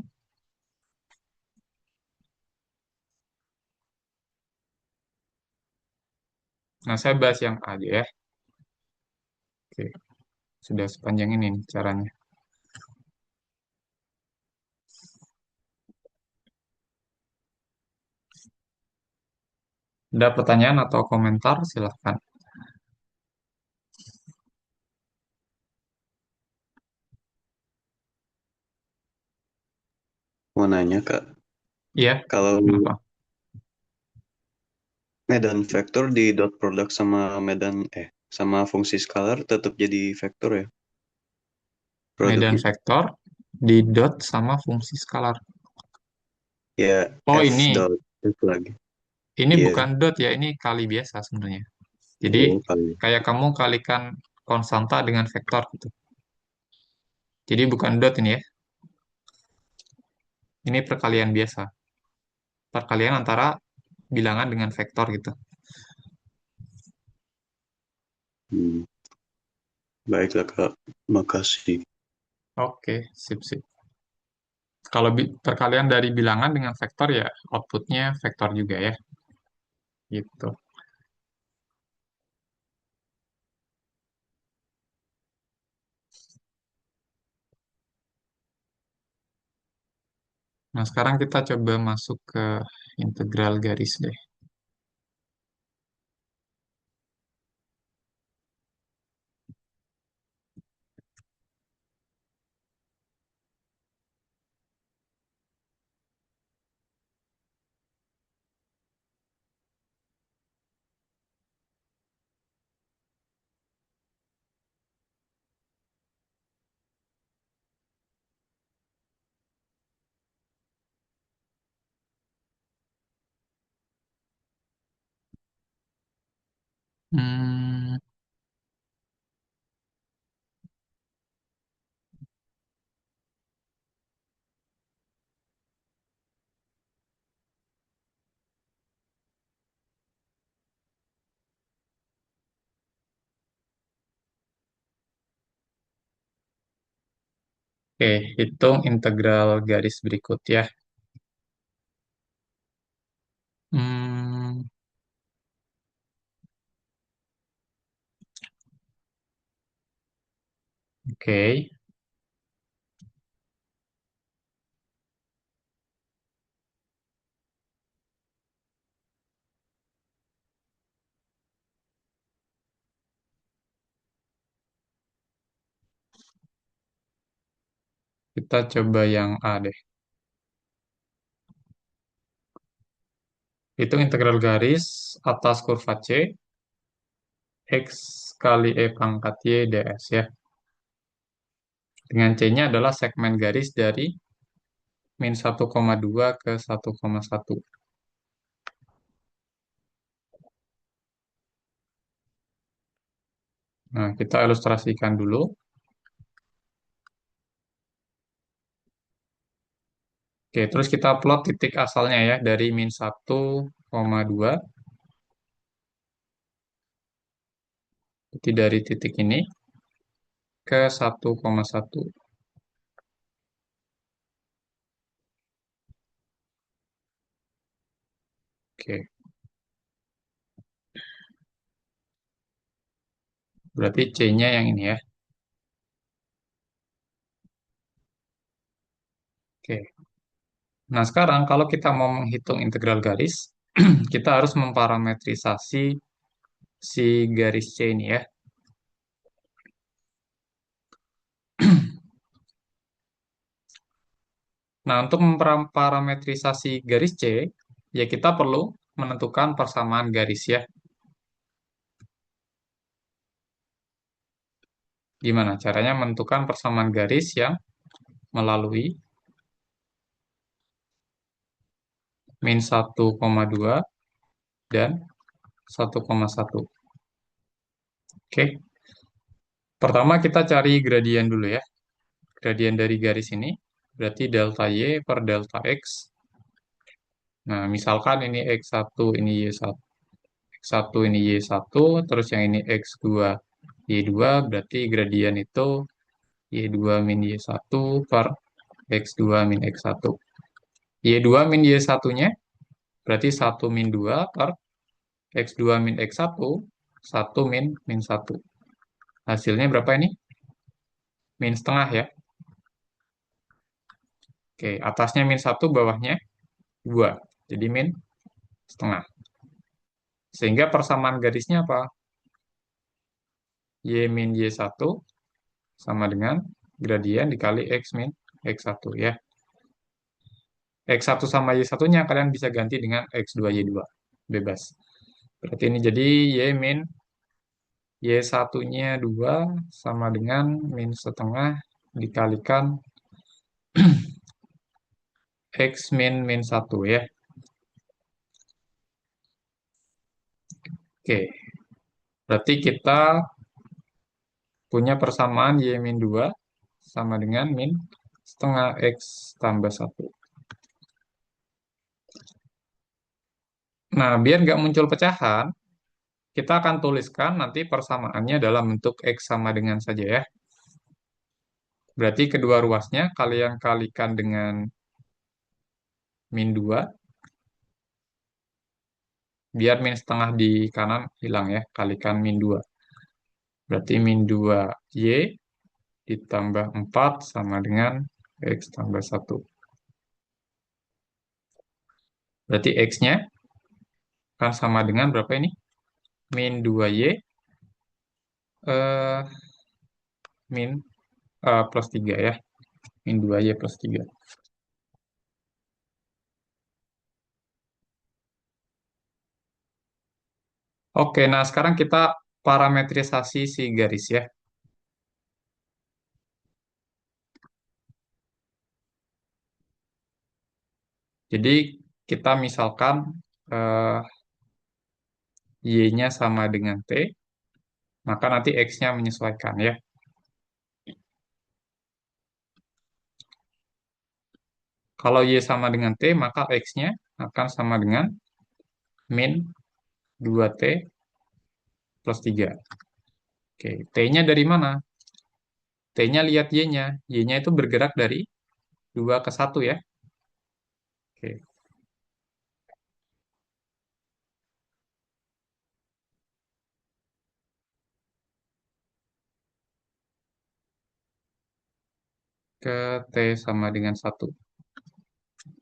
Nah, saya bahas yang A aja ya. Oke, sudah sepanjang ini nih caranya. Ada pertanyaan atau komentar? Silahkan. Mau nanya Kak, Iya, kalau kenapa? medan vektor di dot product sama fungsi skalar tetap jadi vektor ya Medan produknya. vektor di dot sama fungsi skalar. Ya Oh, f ini. dot f lagi. Ini Iya. bukan dot ya, ini kali biasa sebenarnya. Jadi, Oh kali. kayak kamu kalikan konstanta dengan vektor gitu. Jadi bukan dot ini ya. Ini perkalian biasa. Perkalian antara bilangan dengan vektor gitu. Hmm. Baiklah Kak, makasih. Oke, sip, sip. Kalau perkalian dari bilangan dengan vektor ya outputnya vektor juga ya. Gitu. Nah, sekarang kita coba masuk ke integral garis deh. Hmm, oke, hitung integral garis berikut ya. Oke, kita coba yang A deh. Hitung integral garis atas kurva C, X kali E pangkat Y ds ya. Dengan C-nya adalah segmen garis dari -1,2 ke 1,1. Nah, kita ilustrasikan dulu. Oke, terus kita plot titik asalnya ya, dari -1,2, jadi dari titik ini ke 1,1. Oke, berarti C-nya yang ini ya. Oke, nah sekarang kalau kita mau menghitung integral garis, kita harus memparametrisasi si garis C ini ya. Nah, untuk memparametrisasi garis C, ya kita perlu menentukan persamaan garis ya. Gimana caranya menentukan persamaan garis yang melalui -1,2 dan 1,1. Oke, pertama kita cari gradien dulu ya. Gradien dari garis ini berarti delta Y per delta X. Nah, misalkan ini X1, ini Y1. X1 ini Y1, terus yang ini X2, Y2, berarti gradien itu Y2 min Y1 per X2 min X1. Y2 min Y1-nya berarti 1 min 2 per X2 min X1, 1 min min 1. Hasilnya berapa ini? Min setengah ya. Oke, atasnya min 1, bawahnya 2. Jadi min setengah. Sehingga persamaan garisnya apa? Y min Y1 sama dengan gradien dikali X min X1 ya. X1 sama Y1-nya kalian bisa ganti dengan X2, Y2. Bebas. Berarti ini jadi Y min Y1-nya 2 sama dengan min setengah dikalikan X min min 1 ya. Oke, berarti kita punya persamaan Y min 2 sama dengan min setengah X tambah 1. Nah, biar nggak muncul pecahan, kita akan tuliskan nanti persamaannya dalam bentuk X sama dengan saja ya. Berarti kedua ruasnya kalian kalikan dengan min 2, biar min setengah di kanan hilang ya, kalikan min 2. Berarti min 2Y ditambah 4 sama dengan X tambah 1. Berarti X-nya kan sama dengan berapa ini? Min 2Y eh, min plus 3 ya. Min 2Y plus 3. Oke, nah sekarang kita parametrisasi si garis ya. Jadi kita misalkan eh, Y-nya sama dengan T, maka nanti X-nya menyesuaikan ya. Kalau Y sama dengan T, maka X-nya akan sama dengan min 2T plus 3. Oke, T-nya dari mana? T-nya lihat Y-nya. Y-nya itu bergerak dari 2 ke 1 ya. Oke. ke T sama dengan satu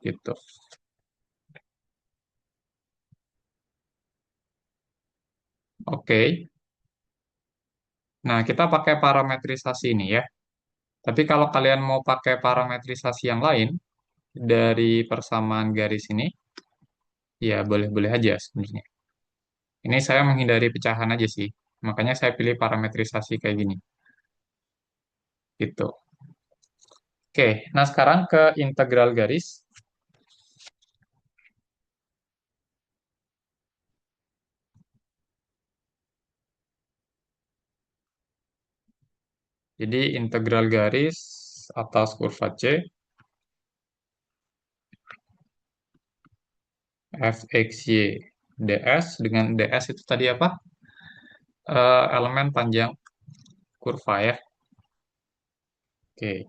gitu. Oke, nah kita pakai parametrisasi ini ya. Tapi kalau kalian mau pakai parametrisasi yang lain dari persamaan garis ini, ya boleh-boleh aja sebenarnya. Ini saya menghindari pecahan aja sih. Makanya saya pilih parametrisasi kayak gini. Gitu. Oke, nah sekarang ke integral garis. Jadi integral garis atas kurva C, fxy ds, dengan ds itu tadi apa? Elemen panjang kurva ya. Oke.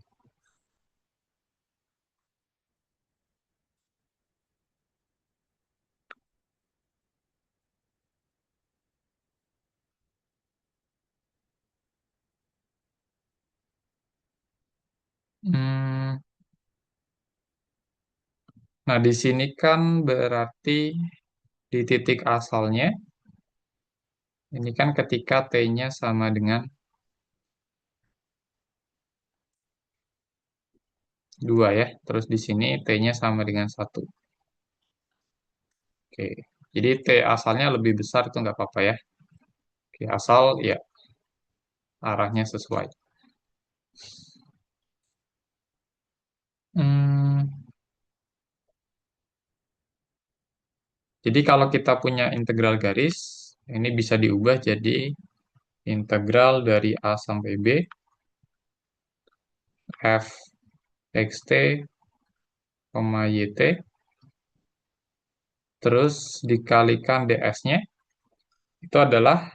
Hmm, nah di sini kan berarti di titik asalnya, ini kan ketika t-nya sama dengan 2 ya. Terus di sini t-nya sama dengan satu. Oke. Jadi t asalnya lebih besar itu nggak apa-apa ya. Oke, asal ya arahnya sesuai. Hmm, jadi kalau kita punya integral garis, ini bisa diubah jadi integral dari A sampai B, f x t, yt, terus dikalikan ds-nya, itu adalah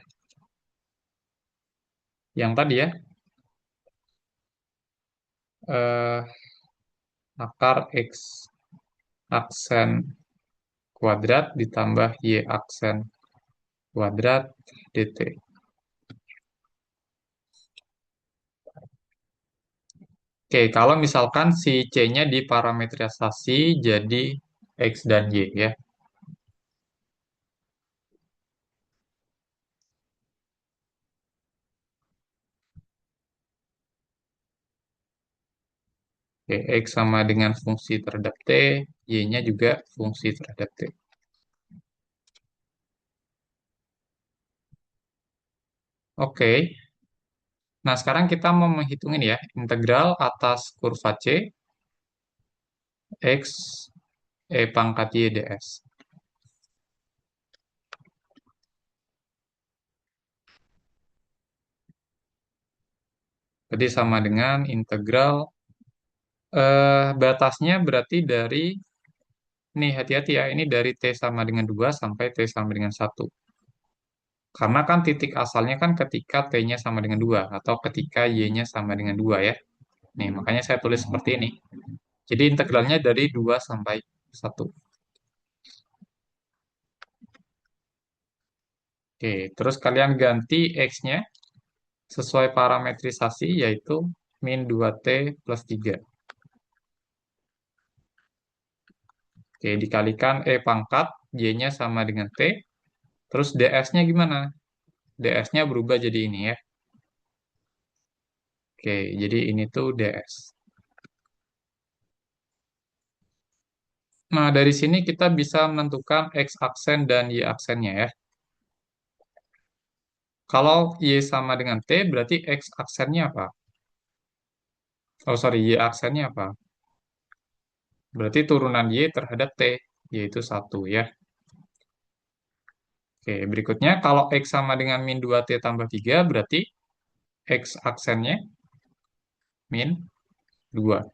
yang tadi ya, eh, akar x aksen kuadrat ditambah y aksen kuadrat dt. Oke, kalau misalkan si C-nya diparametrisasi jadi X dan Y ya. Oke, X sama dengan fungsi terhadap T, Y-nya juga fungsi terhadap T. Oke, nah sekarang kita mau menghitungin ya, integral atas kurva C, X, E pangkat Y ds. Jadi sama dengan integral, batasnya berarti dari, nih hati-hati ya, ini dari T sama dengan 2 sampai T sama dengan satu. Karena kan titik asalnya kan ketika T-nya sama dengan 2 atau ketika Y-nya sama dengan 2 ya. Nih, makanya saya tulis seperti ini. Jadi integralnya dari 2 sampai satu. Oke, terus kalian ganti X-nya sesuai parametrisasi yaitu min 2T plus 3. Oke, dikalikan E pangkat, Y-nya sama dengan T. Terus ds-nya gimana? ds-nya berubah jadi ini ya. Oke, jadi ini tuh ds. Nah, dari sini kita bisa menentukan X aksen dan Y aksennya ya. Kalau Y sama dengan T, berarti X aksennya apa? Oh, sorry, Y aksennya apa? Berarti turunan Y terhadap T, yaitu satu ya. Oke, berikutnya kalau X sama dengan min 2T tambah 3, berarti X aksennya min 2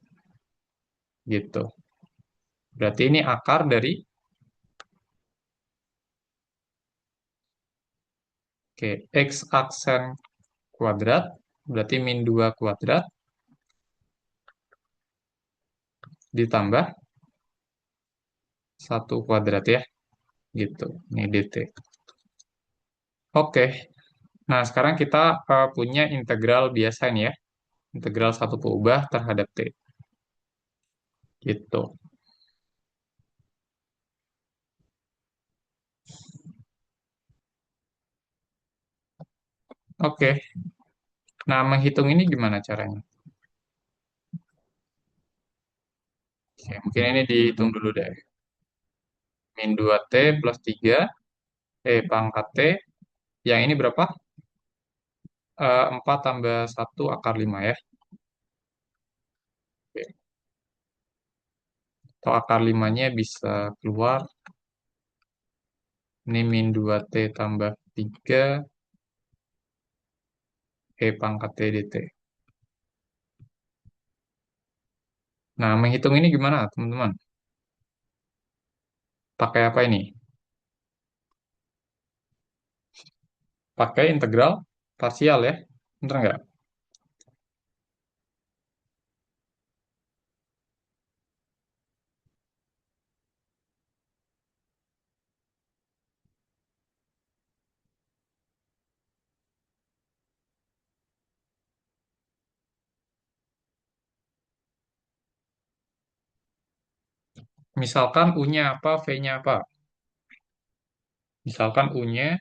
gitu. Berarti ini akar dari, oke, X aksen kuadrat, berarti min 2 kuadrat, ditambah satu kuadrat ya, gitu. Ini dt. Oke, nah sekarang kita punya integral biasa ini ya. Integral satu keubah terhadap T. Gitu. Oke. Nah, menghitung ini gimana caranya? Oke, mungkin ini dihitung dulu deh. Min 2T plus 3, pangkat T. Yang ini berapa? 4 tambah 1 × 5 ya. Oke. Atau akar 5-nya bisa keluar. Ini min 2T tambah 3, pangkat T dt. Nah, menghitung ini gimana, teman-teman? Pakai apa ini? Pakai integral parsial ya. Bener nggak? Misalkan U-nya apa, V-nya apa? Misalkan U-nya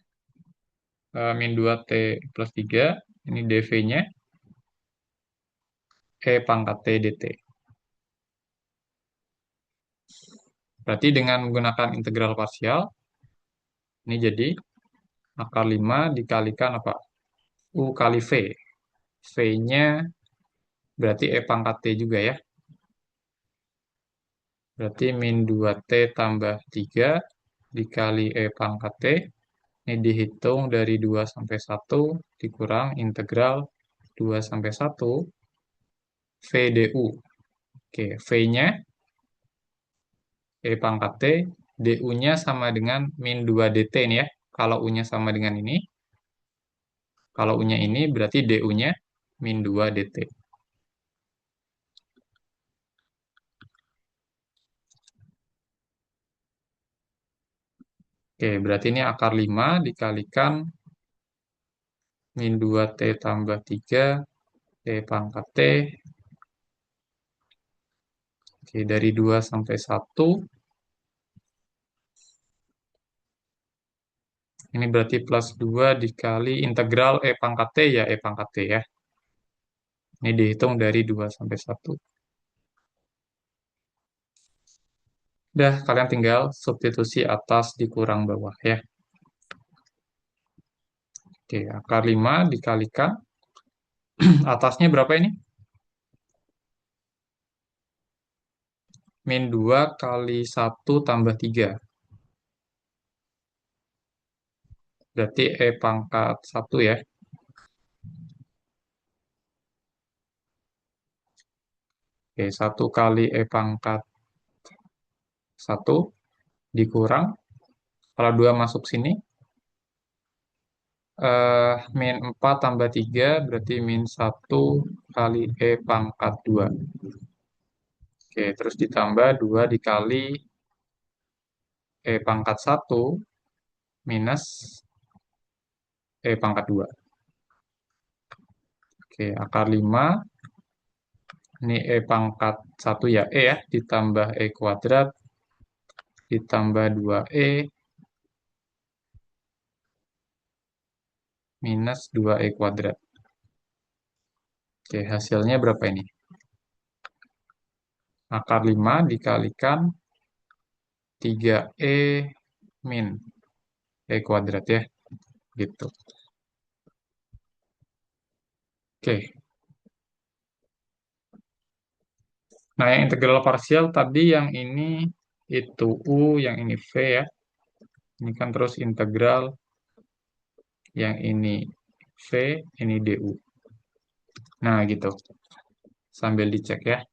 min 2T plus 3, ini dV-nya, pangkat T dt. Berarti dengan menggunakan integral parsial, ini jadi akar 5 dikalikan apa? U kali V. V-nya berarti pangkat T juga ya. Berarti min 2T tambah 3 dikali pangkat T. Ini dihitung dari 2 sampai 1 dikurang integral 2 sampai 1 V du. Oke, V-nya pangkat T, du-nya sama dengan min 2 dt ini ya. Kalau U-nya sama dengan ini, kalau U-nya ini berarti du-nya min 2 dt. Oke, berarti ini akar 5 dikalikan min 2T tambah 3 pangkat T. Oke, dari 2 sampai 1. Ini berarti plus 2 dikali integral pangkat T ya, pangkat T ya. Ini dihitung dari 2 sampai 1. Udah, kalian tinggal substitusi atas dikurang bawah ya. Oke, akar 5 dikalikan. Atasnya berapa ini? Min 2 kali 1 tambah 3. Berarti pangkat 1 ya. Oke, 1 kali pangkat 1 dikurang. Kalau 2 masuk sini, min 4 tambah 3 berarti min 1 kali pangkat 2. Oke, terus ditambah 2 dikali pangkat 1 minus pangkat 2. Oke, akar 5, ini pangkat 1 ya, ya, ditambah kuadrat, ditambah 2 minus 2 kuadrat. Oke, hasilnya berapa ini? Akar 5 dikalikan 3 min kuadrat ya, gitu. Oke, nah yang integral parsial tadi yang ini itu U, yang ini V ya. Ini kan terus integral yang ini V, ini DU. Nah, gitu. Sambil dicek ya.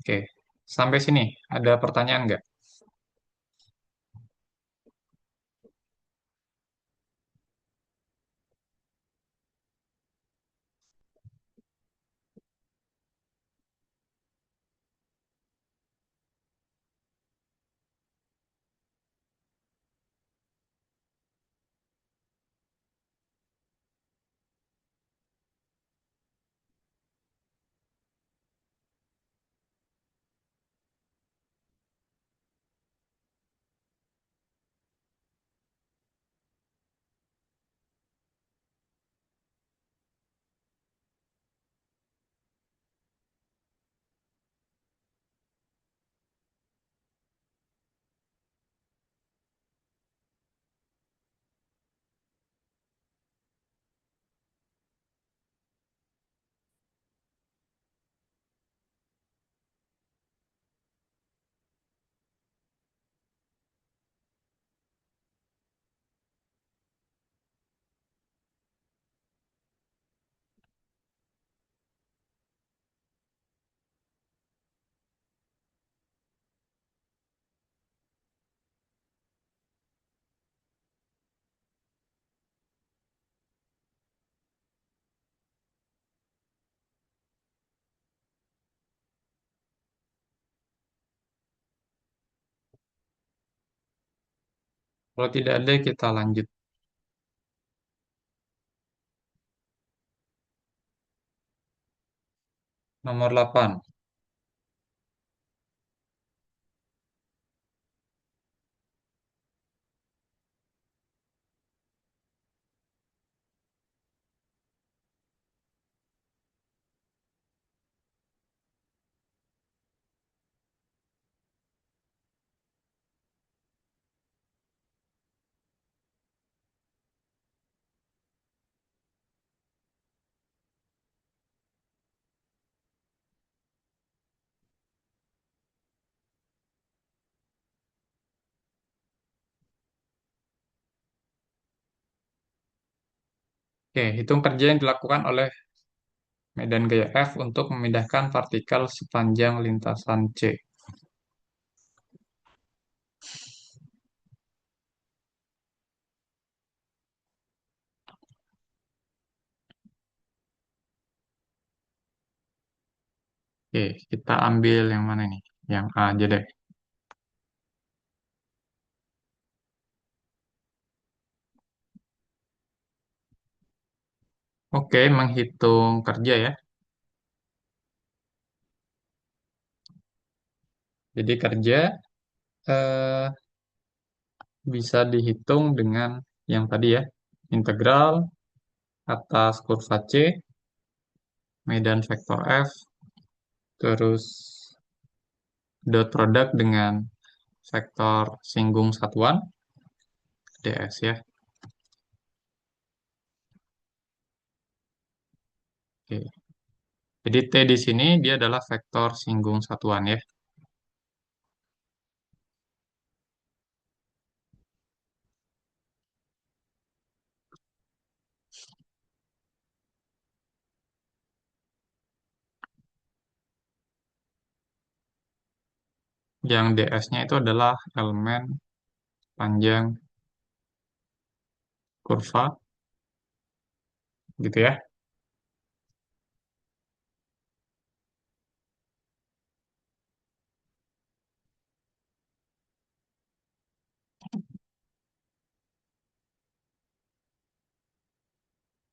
Oke, sampai sini ada pertanyaan nggak? Kalau tidak ada, kita lanjut. Nomor 8. Oke, hitung kerja yang dilakukan oleh medan gaya F untuk memindahkan partikel sepanjang lintasan C. Oke, kita ambil yang mana nih? Yang A aja deh. Oke, menghitung kerja ya. Jadi kerja eh, bisa dihitung dengan yang tadi ya. Integral atas kurva C, medan vektor F, terus dot product dengan vektor singgung satuan, ds ya. Oke. Jadi T di sini dia adalah vektor singgung satuan ya. Yang ds-nya itu adalah elemen panjang kurva, gitu ya.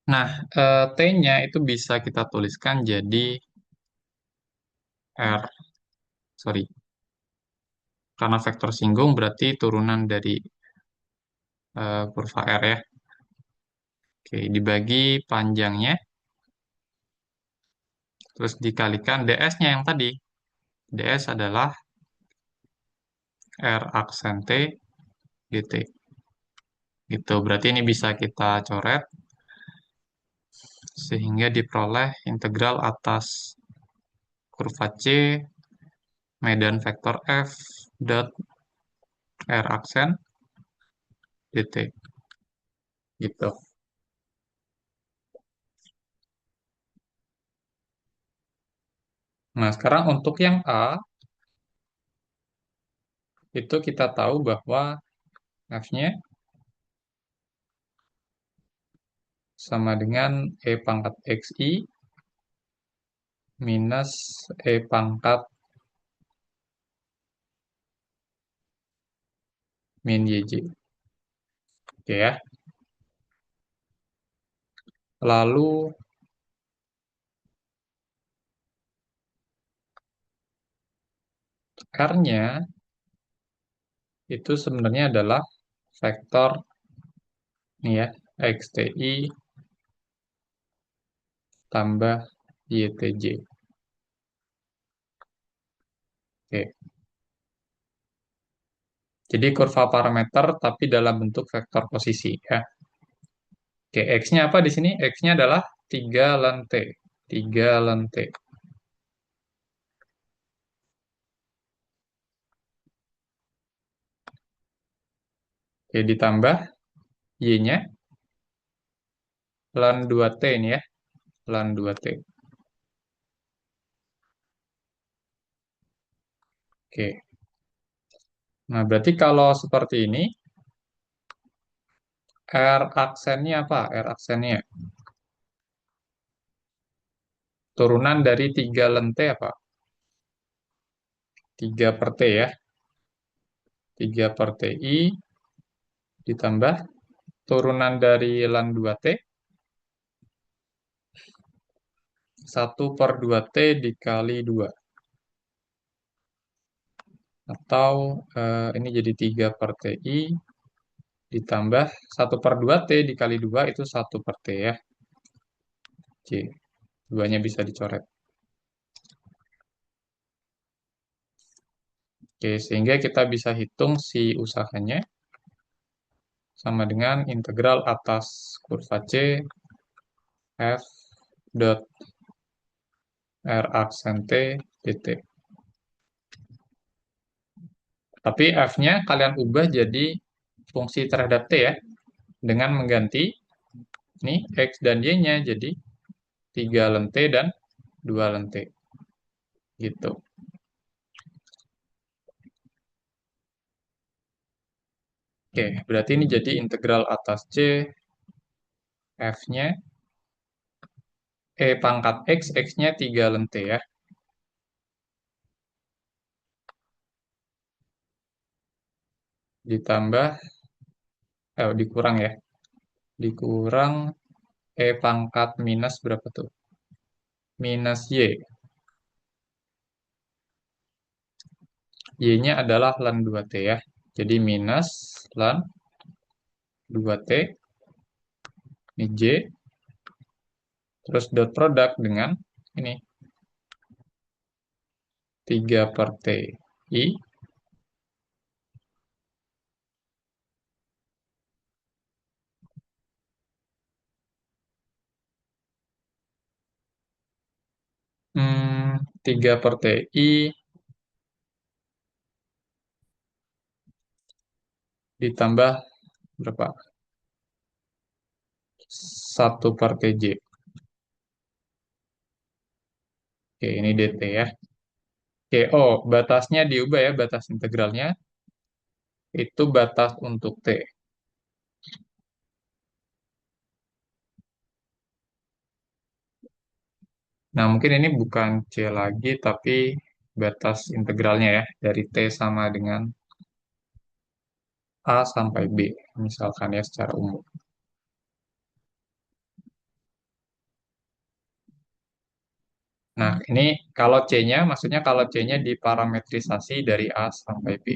Nah, T-nya itu bisa kita tuliskan jadi R, sorry, karena vektor singgung berarti turunan dari kurva R ya. Oke, dibagi panjangnya, terus dikalikan ds-nya yang tadi. ds adalah R aksen T dt. Gitu, berarti ini bisa kita coret sehingga diperoleh integral atas kurva C medan vektor F dot R aksen dt. Gitu. Nah, sekarang untuk yang A, itu kita tahu bahwa F-nya sama dengan E pangkat XI minus E pangkat min YJ. Oke ya. Lalu R-nya itu sebenarnya adalah vektor nih ya, XTI tambah YTJ. Oke. Jadi kurva parameter tapi dalam bentuk vektor posisi ya. Oke, X-nya apa di sini? X-nya adalah 3 ln T. 3 ln T. Oke, ditambah Y-nya ln 2T ini ya. Ln 2T. Oke. Nah, berarti kalau seperti ini, R aksennya apa? R aksennya turunan dari 3 ln T apa? 3 per T ya. 3 per TI ditambah turunan dari lan 2T, 1/2T dikali 2. Atau ini jadi 3/TI ditambah 1/2T dikali 2 itu 1/T ya. C. Duanya bisa dicoret. Oke, sehingga kita bisa hitung si usahanya sama dengan integral atas kurva C f dot r aksen T dt. Tapi f-nya kalian ubah jadi fungsi terhadap T ya, dengan mengganti ini X dan Y-nya jadi 3 len T dan 2 len T. Gitu. Oke, berarti ini jadi integral atas C, F-nya, E pangkat X, X-nya 3 len T ya. Ditambah, dikurang ya. Dikurang E pangkat minus berapa tuh? Minus Y. Y-nya adalah len 2T ya. Jadi minus len 2T, ini J, terus dot produk dengan ini 3/TI, hmm, 3/TI ditambah berapa? 1/TJ. Oke, ini dt ya. Oke, oh, batasnya diubah ya, batas integralnya. Itu batas untuk T. Nah, mungkin ini bukan C lagi, tapi batas integralnya ya, dari T sama dengan A sampai B, misalkan ya secara umum. Nah, ini kalau C-nya, maksudnya kalau C-nya diparametrisasi dari A sampai B.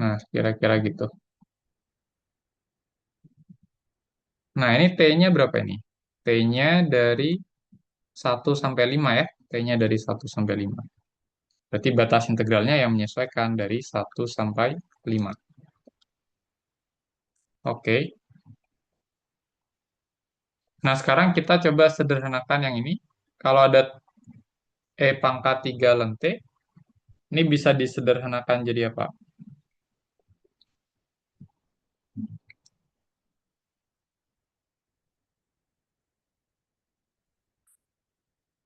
Nah, kira-kira gitu. Nah, ini T-nya berapa ini? T-nya dari 1 sampai 5 ya. T-nya dari 1 sampai 5. Berarti batas integralnya yang menyesuaikan dari 1 sampai 5. Oke. Nah, sekarang kita coba sederhanakan yang ini. Kalau ada E pangkat 3 len T, ini bisa disederhanakan jadi apa?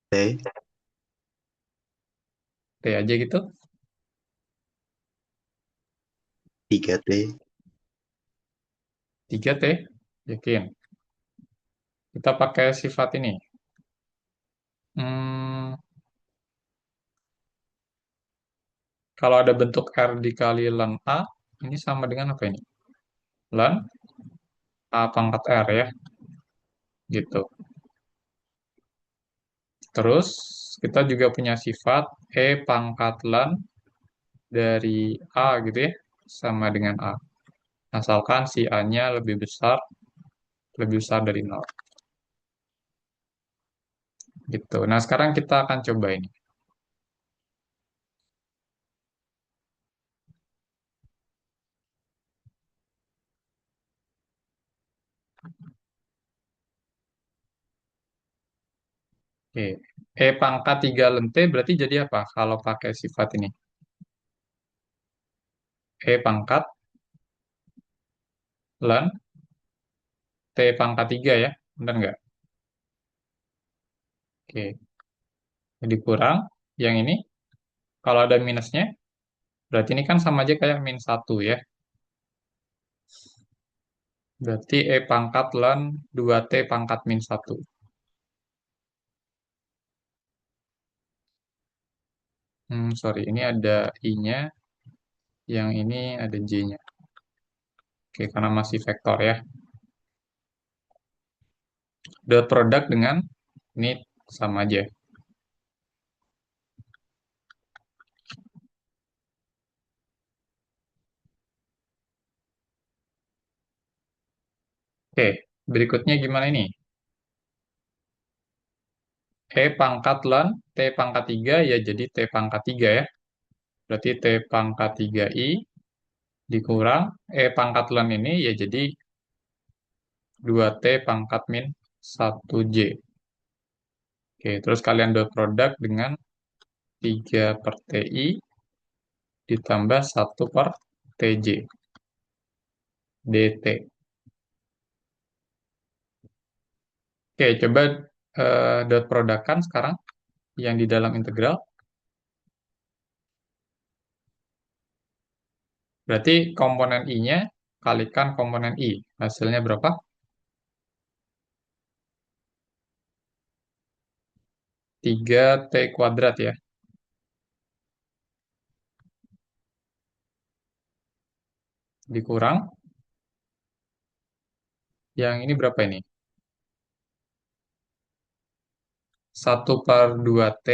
T, T aja gitu. 3T, 3T. Yakin. Kita pakai sifat ini. Hmm, kalau ada bentuk R dikali len A, ini sama dengan apa ini? Len A pangkat R ya. Gitu. Terus, kita juga punya sifat E pangkat len dari A gitu ya. Sama dengan A. Asalkan si A-nya lebih besar dari nol. Gitu. Nah, sekarang kita akan coba ini. Oke. E pangkat 3 len T berarti jadi apa kalau pakai sifat ini? E pangkat len T pangkat 3 ya. Benar nggak? Oke. Jadi kurang. Yang ini, kalau ada minusnya, berarti ini kan sama aja kayak min 1 ya. Berarti E pangkat lan 2T pangkat min 1. Sorry, ini ada I-nya, yang ini ada J-nya. Oke, karena masih vektor ya. Dot product dengan ini sama aja. Oke, berikutnya gimana ini? E pangkat lan T pangkat 3 ya jadi T pangkat 3 ya. Berarti T pangkat 3I dikurang E pangkat lan ini ya jadi 2T pangkat min 1J. Oke, terus kalian dot product dengan 3 per TI ditambah 1 per TJ DT. Oke, coba dot product kan sekarang yang di dalam integral. Berarti komponen I-nya kalikan komponen I. Hasilnya berapa? 3T kuadrat ya. Dikurang. Yang ini berapa ini? 1/2T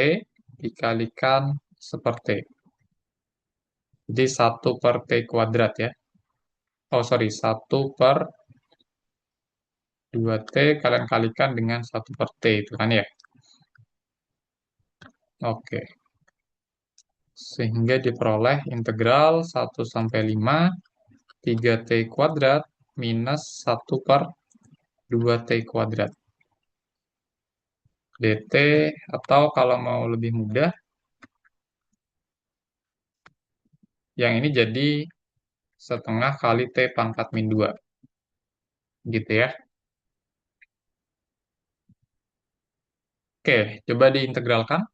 dikalikan 1/T. Jadi 1/T kuadrat ya. Oh sorry, 1/2T kalian kalikan dengan 1/T itu kan ya. Oke. Sehingga diperoleh integral 1 sampai 5 3T kuadrat minus 1/2T kuadrat dt, atau kalau mau lebih mudah yang ini jadi setengah kali T pangkat min 2 gitu ya. Oke, coba diintegralkan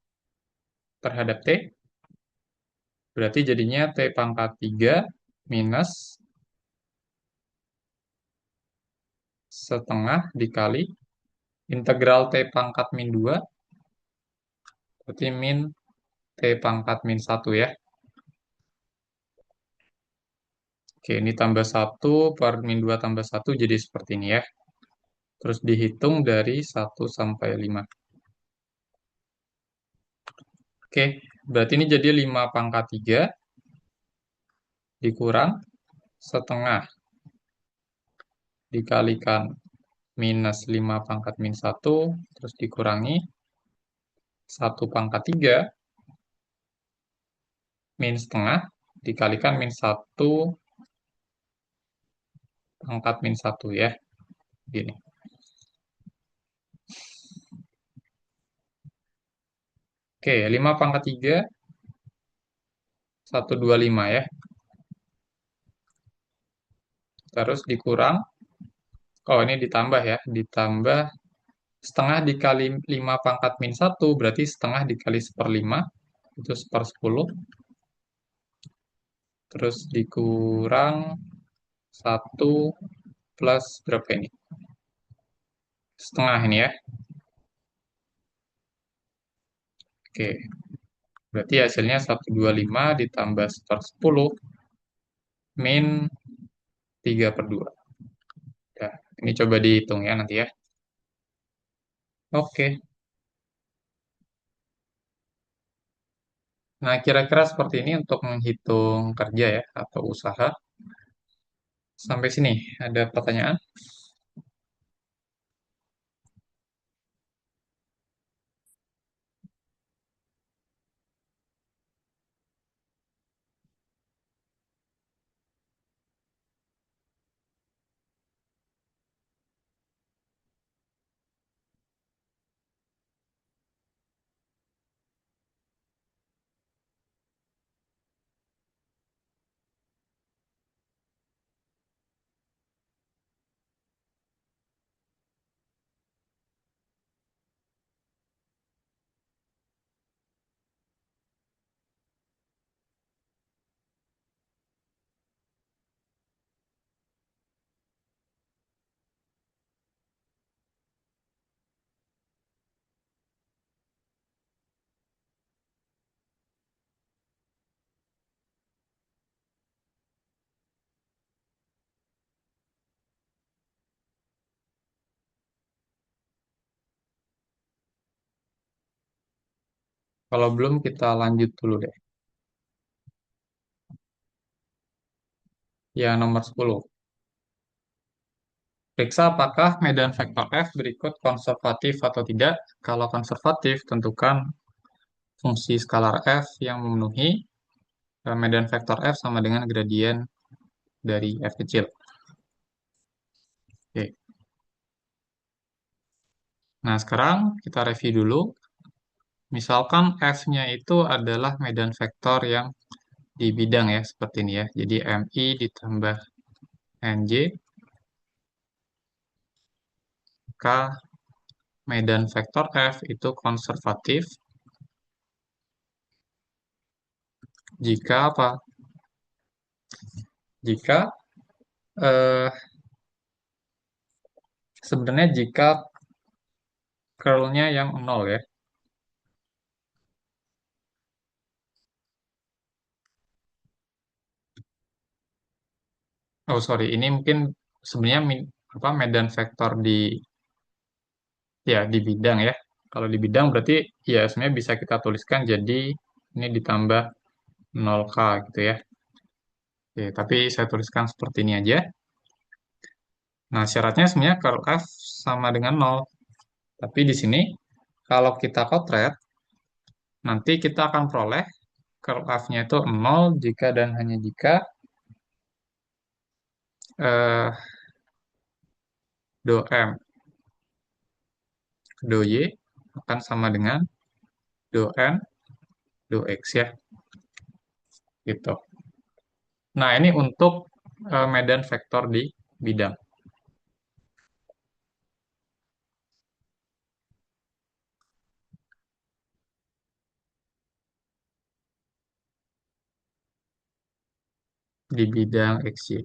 terhadap T. Berarti jadinya T pangkat 3 minus setengah dikali integral T pangkat min 2 berarti min T pangkat min 1 ya. Oke, ini tambah 1/min 2 tambah 1 jadi seperti ini ya. Terus dihitung dari 1 sampai 5. Oke, berarti ini jadi 5/3 dikurang setengah dikalikan minus 5/min 1 terus dikurangi 1/3 min setengah dikalikan min 1/min 1 ya. Gini. Oke, 5/3 125 ya. Terus dikurang, oh ini ditambah ya, ditambah setengah dikali 5/min 1 berarti setengah dikali 1/5 itu 1/10. Terus dikurang 1 plus berapa ini? Setengah ini ya. Oke, berarti hasilnya 125 ditambah 1/10 min 3/2. Nah, ini coba dihitung ya nanti ya. Oke, nah kira-kira seperti ini untuk menghitung kerja ya atau usaha. Sampai sini, ada pertanyaan? Kalau belum kita lanjut dulu deh. Yang nomor 10. Periksa apakah medan vektor F berikut konservatif atau tidak. Kalau konservatif, tentukan fungsi skalar F yang memenuhi medan vektor F sama dengan gradien dari F kecil. Oke. Nah, sekarang kita review dulu. Misalkan F-nya itu adalah medan vektor yang di bidang ya, seperti ini ya. Jadi MI ditambah NJ, maka medan vektor F itu konservatif jika apa? Jika eh, sebenarnya jika curl-nya yang nol ya. Oh sorry, ini mungkin sebenarnya apa medan vektor di ya di bidang ya. Kalau di bidang berarti ya sebenarnya bisa kita tuliskan jadi ini ditambah 0K gitu ya. Oke, tapi saya tuliskan seperti ini aja. Nah, syaratnya sebenarnya curl F sama dengan nol. Tapi di sini kalau kita kotret, nanti kita akan peroleh curl F-nya itu nol jika dan hanya jika eh, do M, do Y akan sama dengan do N, do X ya, gitu. Nah, ini untuk medan vektor di bidang. Di bidang XY.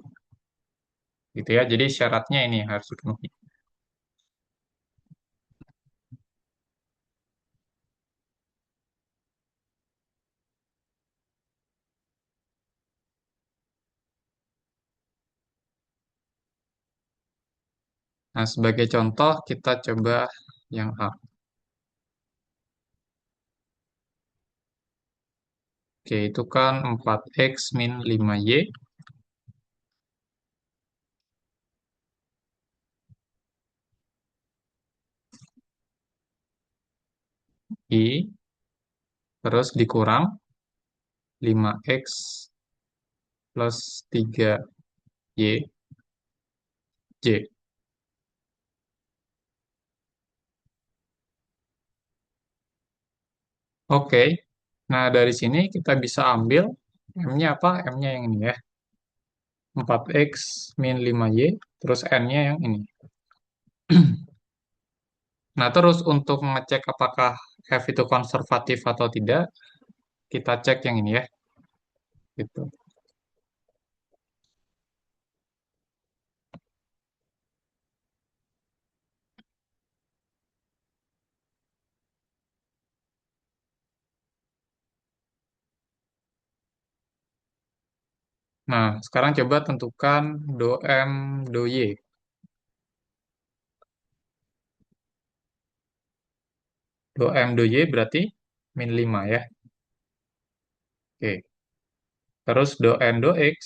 Gitu ya, jadi syaratnya ini harus dipenuhi. Nah, sebagai contoh, kita coba yang A. Oke, itu kan 4X min 5Y, I, terus dikurang 5X plus 3Y, J. Oke, nah dari sini kita bisa ambil M-nya apa? M-nya yang ini ya. 4X min 5Y, terus N-nya yang ini. Nah, terus untuk mengecek apakah F itu konservatif atau tidak, kita cek yang ini ya. Gitu. Nah, sekarang coba tentukan do M, do Y. Do M, do Y berarti min 5 ya. Oke. Terus do N, do X,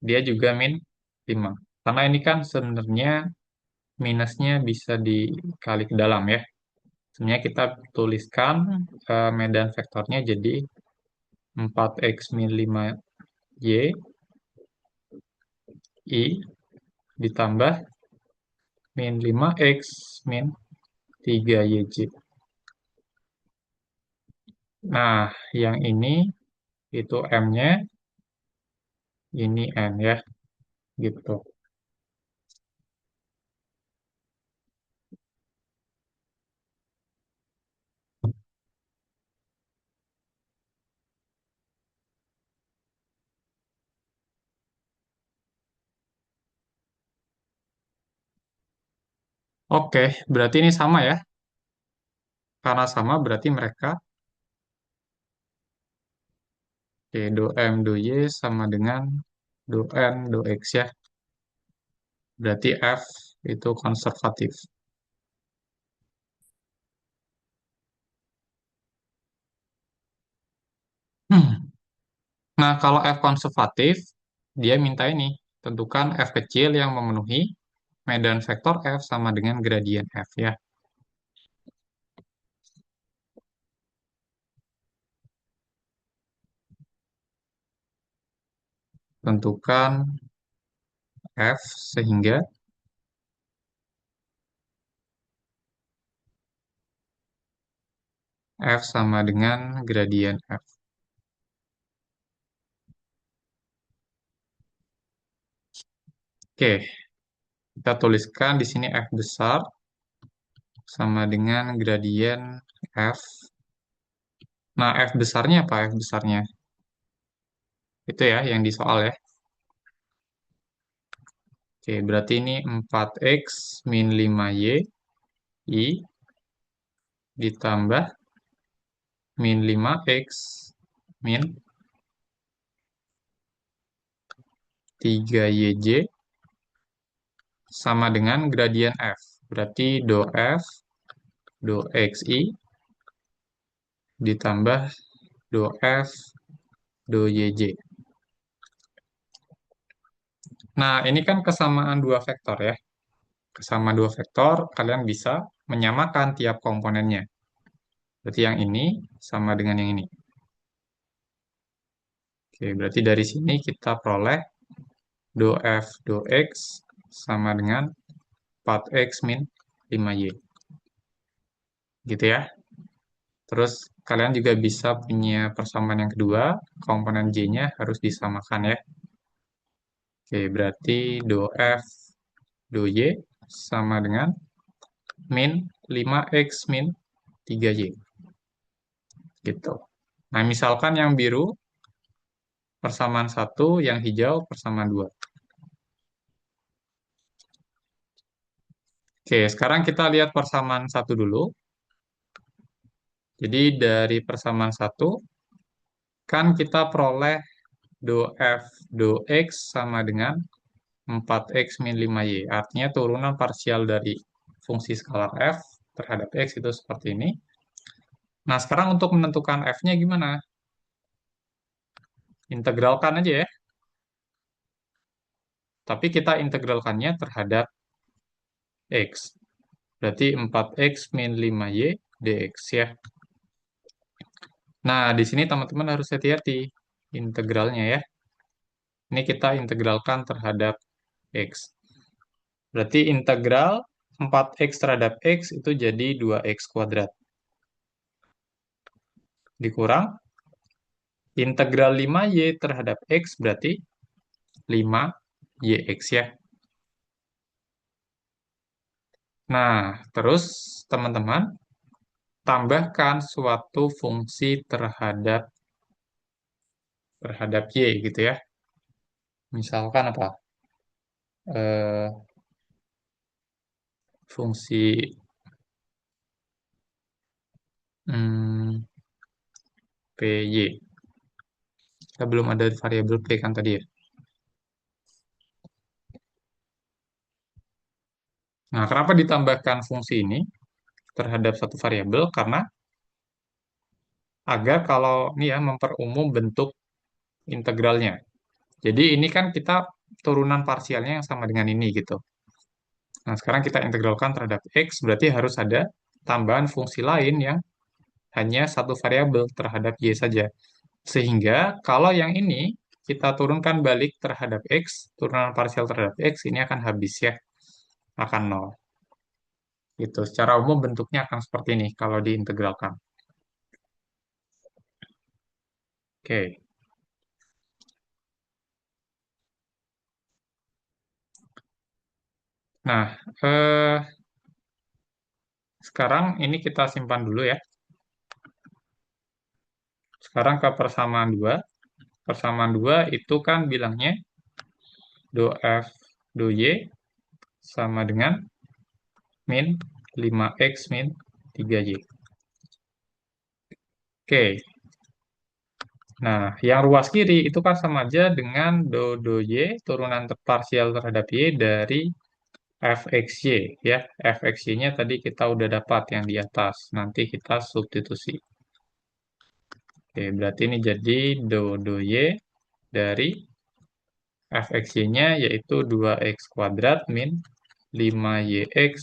dia juga min 5. Karena ini kan sebenarnya minusnya bisa dikali ke dalam ya. Sebenarnya kita tuliskan medan vektornya jadi 4X min 5Y, I, ditambah min 5X min 3YJ. Nah, yang ini itu M-nya, ini N ya, gitu. Oke, berarti ini sama ya. Karena sama berarti mereka oke, do M, do Y sama dengan do N, do X ya. Berarti F itu konservatif. Hmm. Nah, kalau F konservatif, dia minta ini, tentukan F kecil yang memenuhi medan vektor F sama dengan gradien F ya. Tentukan F sehingga F sama dengan gradien F. Oke, kita tuliskan di sini F besar sama dengan gradien F. Nah, F besarnya apa? F besarnya itu ya yang di soal ya. Oke, berarti ini 4x min 5y I ditambah min 5x min 3yj sama dengan gradien F. Berarti do F, do xi ditambah do F, do yj. Nah, ini kan kesamaan dua vektor ya. Kesamaan dua vektor, kalian bisa menyamakan tiap komponennya. Berarti yang ini sama dengan yang ini. Oke, berarti dari sini kita peroleh do F, do X sama dengan 4X min 5Y. Gitu ya. Terus kalian juga bisa punya persamaan yang kedua, komponen J-nya harus disamakan ya. Oke, berarti do F, do Y sama dengan min 5X min 3Y. Gitu. Nah, misalkan yang biru persamaan satu, yang hijau persamaan dua. Oke, sekarang kita lihat persamaan satu dulu. Jadi dari persamaan satu, kan kita peroleh do F, do X sama dengan 4X min 5Y. Artinya turunan parsial dari fungsi skalar F terhadap X itu seperti ini. Nah, sekarang untuk menentukan F-nya gimana? Integralkan aja ya. Tapi kita integralkannya terhadap X. Berarti 4X min 5Y dx ya. Nah, di sini teman-teman harus hati-hati integralnya ya. Ini kita integralkan terhadap X. Berarti integral 4X terhadap X itu jadi 2X kuadrat. Dikurang integral 5Y terhadap X berarti 5YX ya. Nah, terus teman-teman tambahkan suatu fungsi terhadap Y gitu ya. Misalkan apa? Eh, fungsi hmm, PY. Kita belum ada variabel P kan tadi ya. Nah, kenapa ditambahkan fungsi ini terhadap satu variabel? Karena agar kalau ini ya memperumum bentuk integralnya. Jadi ini kan kita turunan parsialnya yang sama dengan ini gitu. Nah, sekarang kita integralkan terhadap X, berarti harus ada tambahan fungsi lain yang hanya satu variabel terhadap Y saja. Sehingga kalau yang ini kita turunkan balik terhadap X, turunan parsial terhadap X, ini akan habis ya, akan nol. Gitu. Secara umum bentuknya akan seperti ini kalau diintegralkan. Oke. Nah, sekarang ini kita simpan dulu ya. Sekarang ke persamaan 2. Persamaan 2 itu kan bilangnya do F do Y sama dengan min 5X min 3Y. Oke. Nah, yang ruas kiri itu kan sama aja dengan do Y turunan parsial terhadap Y dari fxy ya. Fxy-nya tadi kita udah dapat yang di atas. Nanti kita substitusi. Oke, berarti ini jadi do y dari fxy-nya yaitu 2x kuadrat min 5yx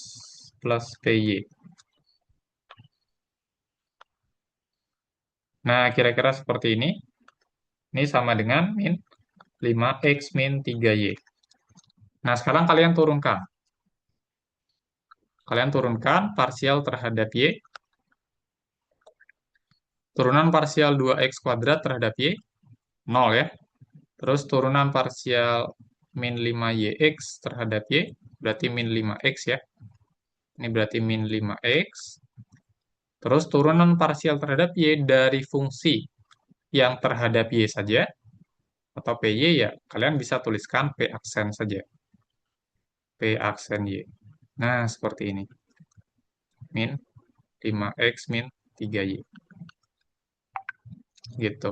plus py. Nah, kira-kira seperti ini. Ini sama dengan min 5x min 3y. Nah, sekarang kalian turunkan. Kalian turunkan parsial terhadap y. Turunan parsial 2x kuadrat terhadap y, 0 ya. Terus turunan parsial min 5yx terhadap y, berarti min 5x ya. Ini berarti min 5x. Terus turunan parsial terhadap y dari fungsi yang terhadap y saja, atau py ya, kalian bisa tuliskan p aksen saja. P aksen y. Nah, seperti ini. Min 5x min 3y. Gitu.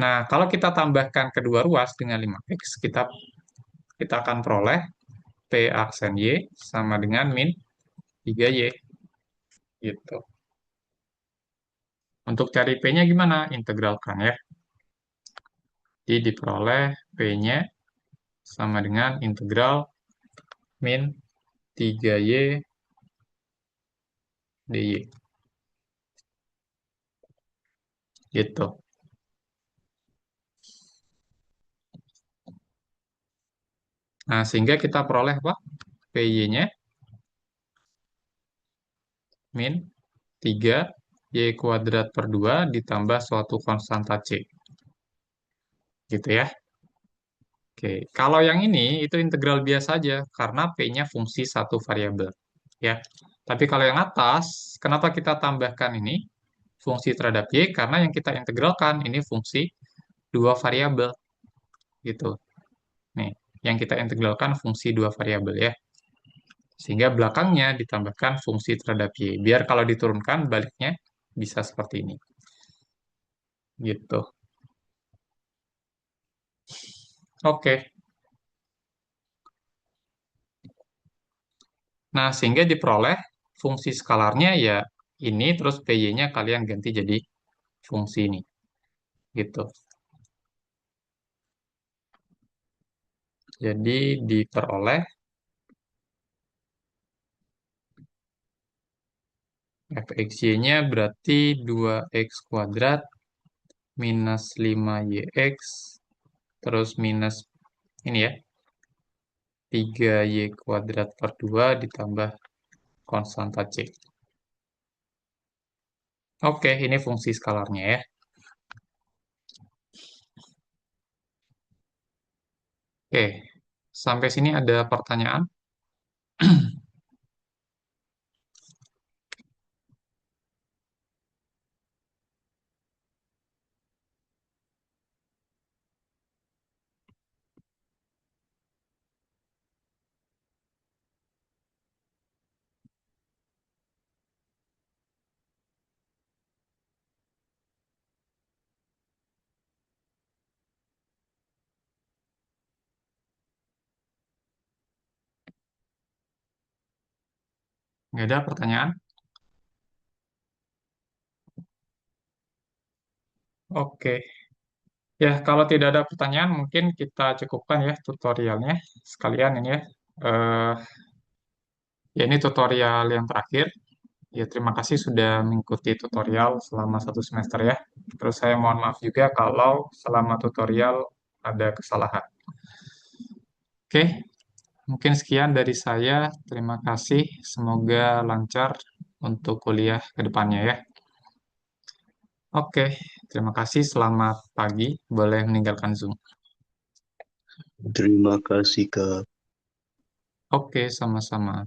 Nah, kalau kita tambahkan kedua ruas dengan 5x, kita akan peroleh P aksen Y sama dengan min 3Y. Gitu. Untuk cari P-nya gimana? Integralkan ya. Jadi diperoleh P-nya sama dengan integral min 3Y dy. Gitu. Nah, sehingga kita peroleh apa? PY-nya min 3Y kuadrat per 2 ditambah suatu konstanta C. Gitu ya. Oke, kalau yang ini itu integral biasa aja karena P-nya fungsi satu variabel. Ya. Tapi kalau yang atas, kenapa kita tambahkan ini fungsi terhadap Y? Karena yang kita integralkan ini fungsi dua variabel. Gitu. Nih, yang kita integralkan fungsi dua variabel ya. Sehingga belakangnya ditambahkan fungsi terhadap Y. Biar kalau diturunkan baliknya bisa seperti ini. Gitu. Oke. Nah, sehingga diperoleh fungsi skalarnya ya ini, terus PY-nya kalian ganti jadi fungsi ini. Gitu. Jadi diperoleh fxy-nya berarti 2x kuadrat minus 5yx terus minus ini ya 3y kuadrat per 2 ditambah konstanta C. Oke, ini fungsi skalarnya ya. Oke, sampai sini ada pertanyaan? Nggak ada pertanyaan? Oke. Ya, kalau tidak ada pertanyaan, mungkin kita cukupkan ya tutorialnya. Sekalian ini ya. Eh, ya, ini tutorial yang terakhir. Ya, terima kasih sudah mengikuti tutorial selama satu semester ya. Terus saya mohon maaf juga kalau selama tutorial ada kesalahan. Oke, mungkin sekian dari saya. Terima kasih. Semoga lancar untuk kuliah ke depannya ya. Oke, terima kasih. Selamat pagi. Boleh meninggalkan Zoom. Terima kasih, Kak. Oke, sama-sama.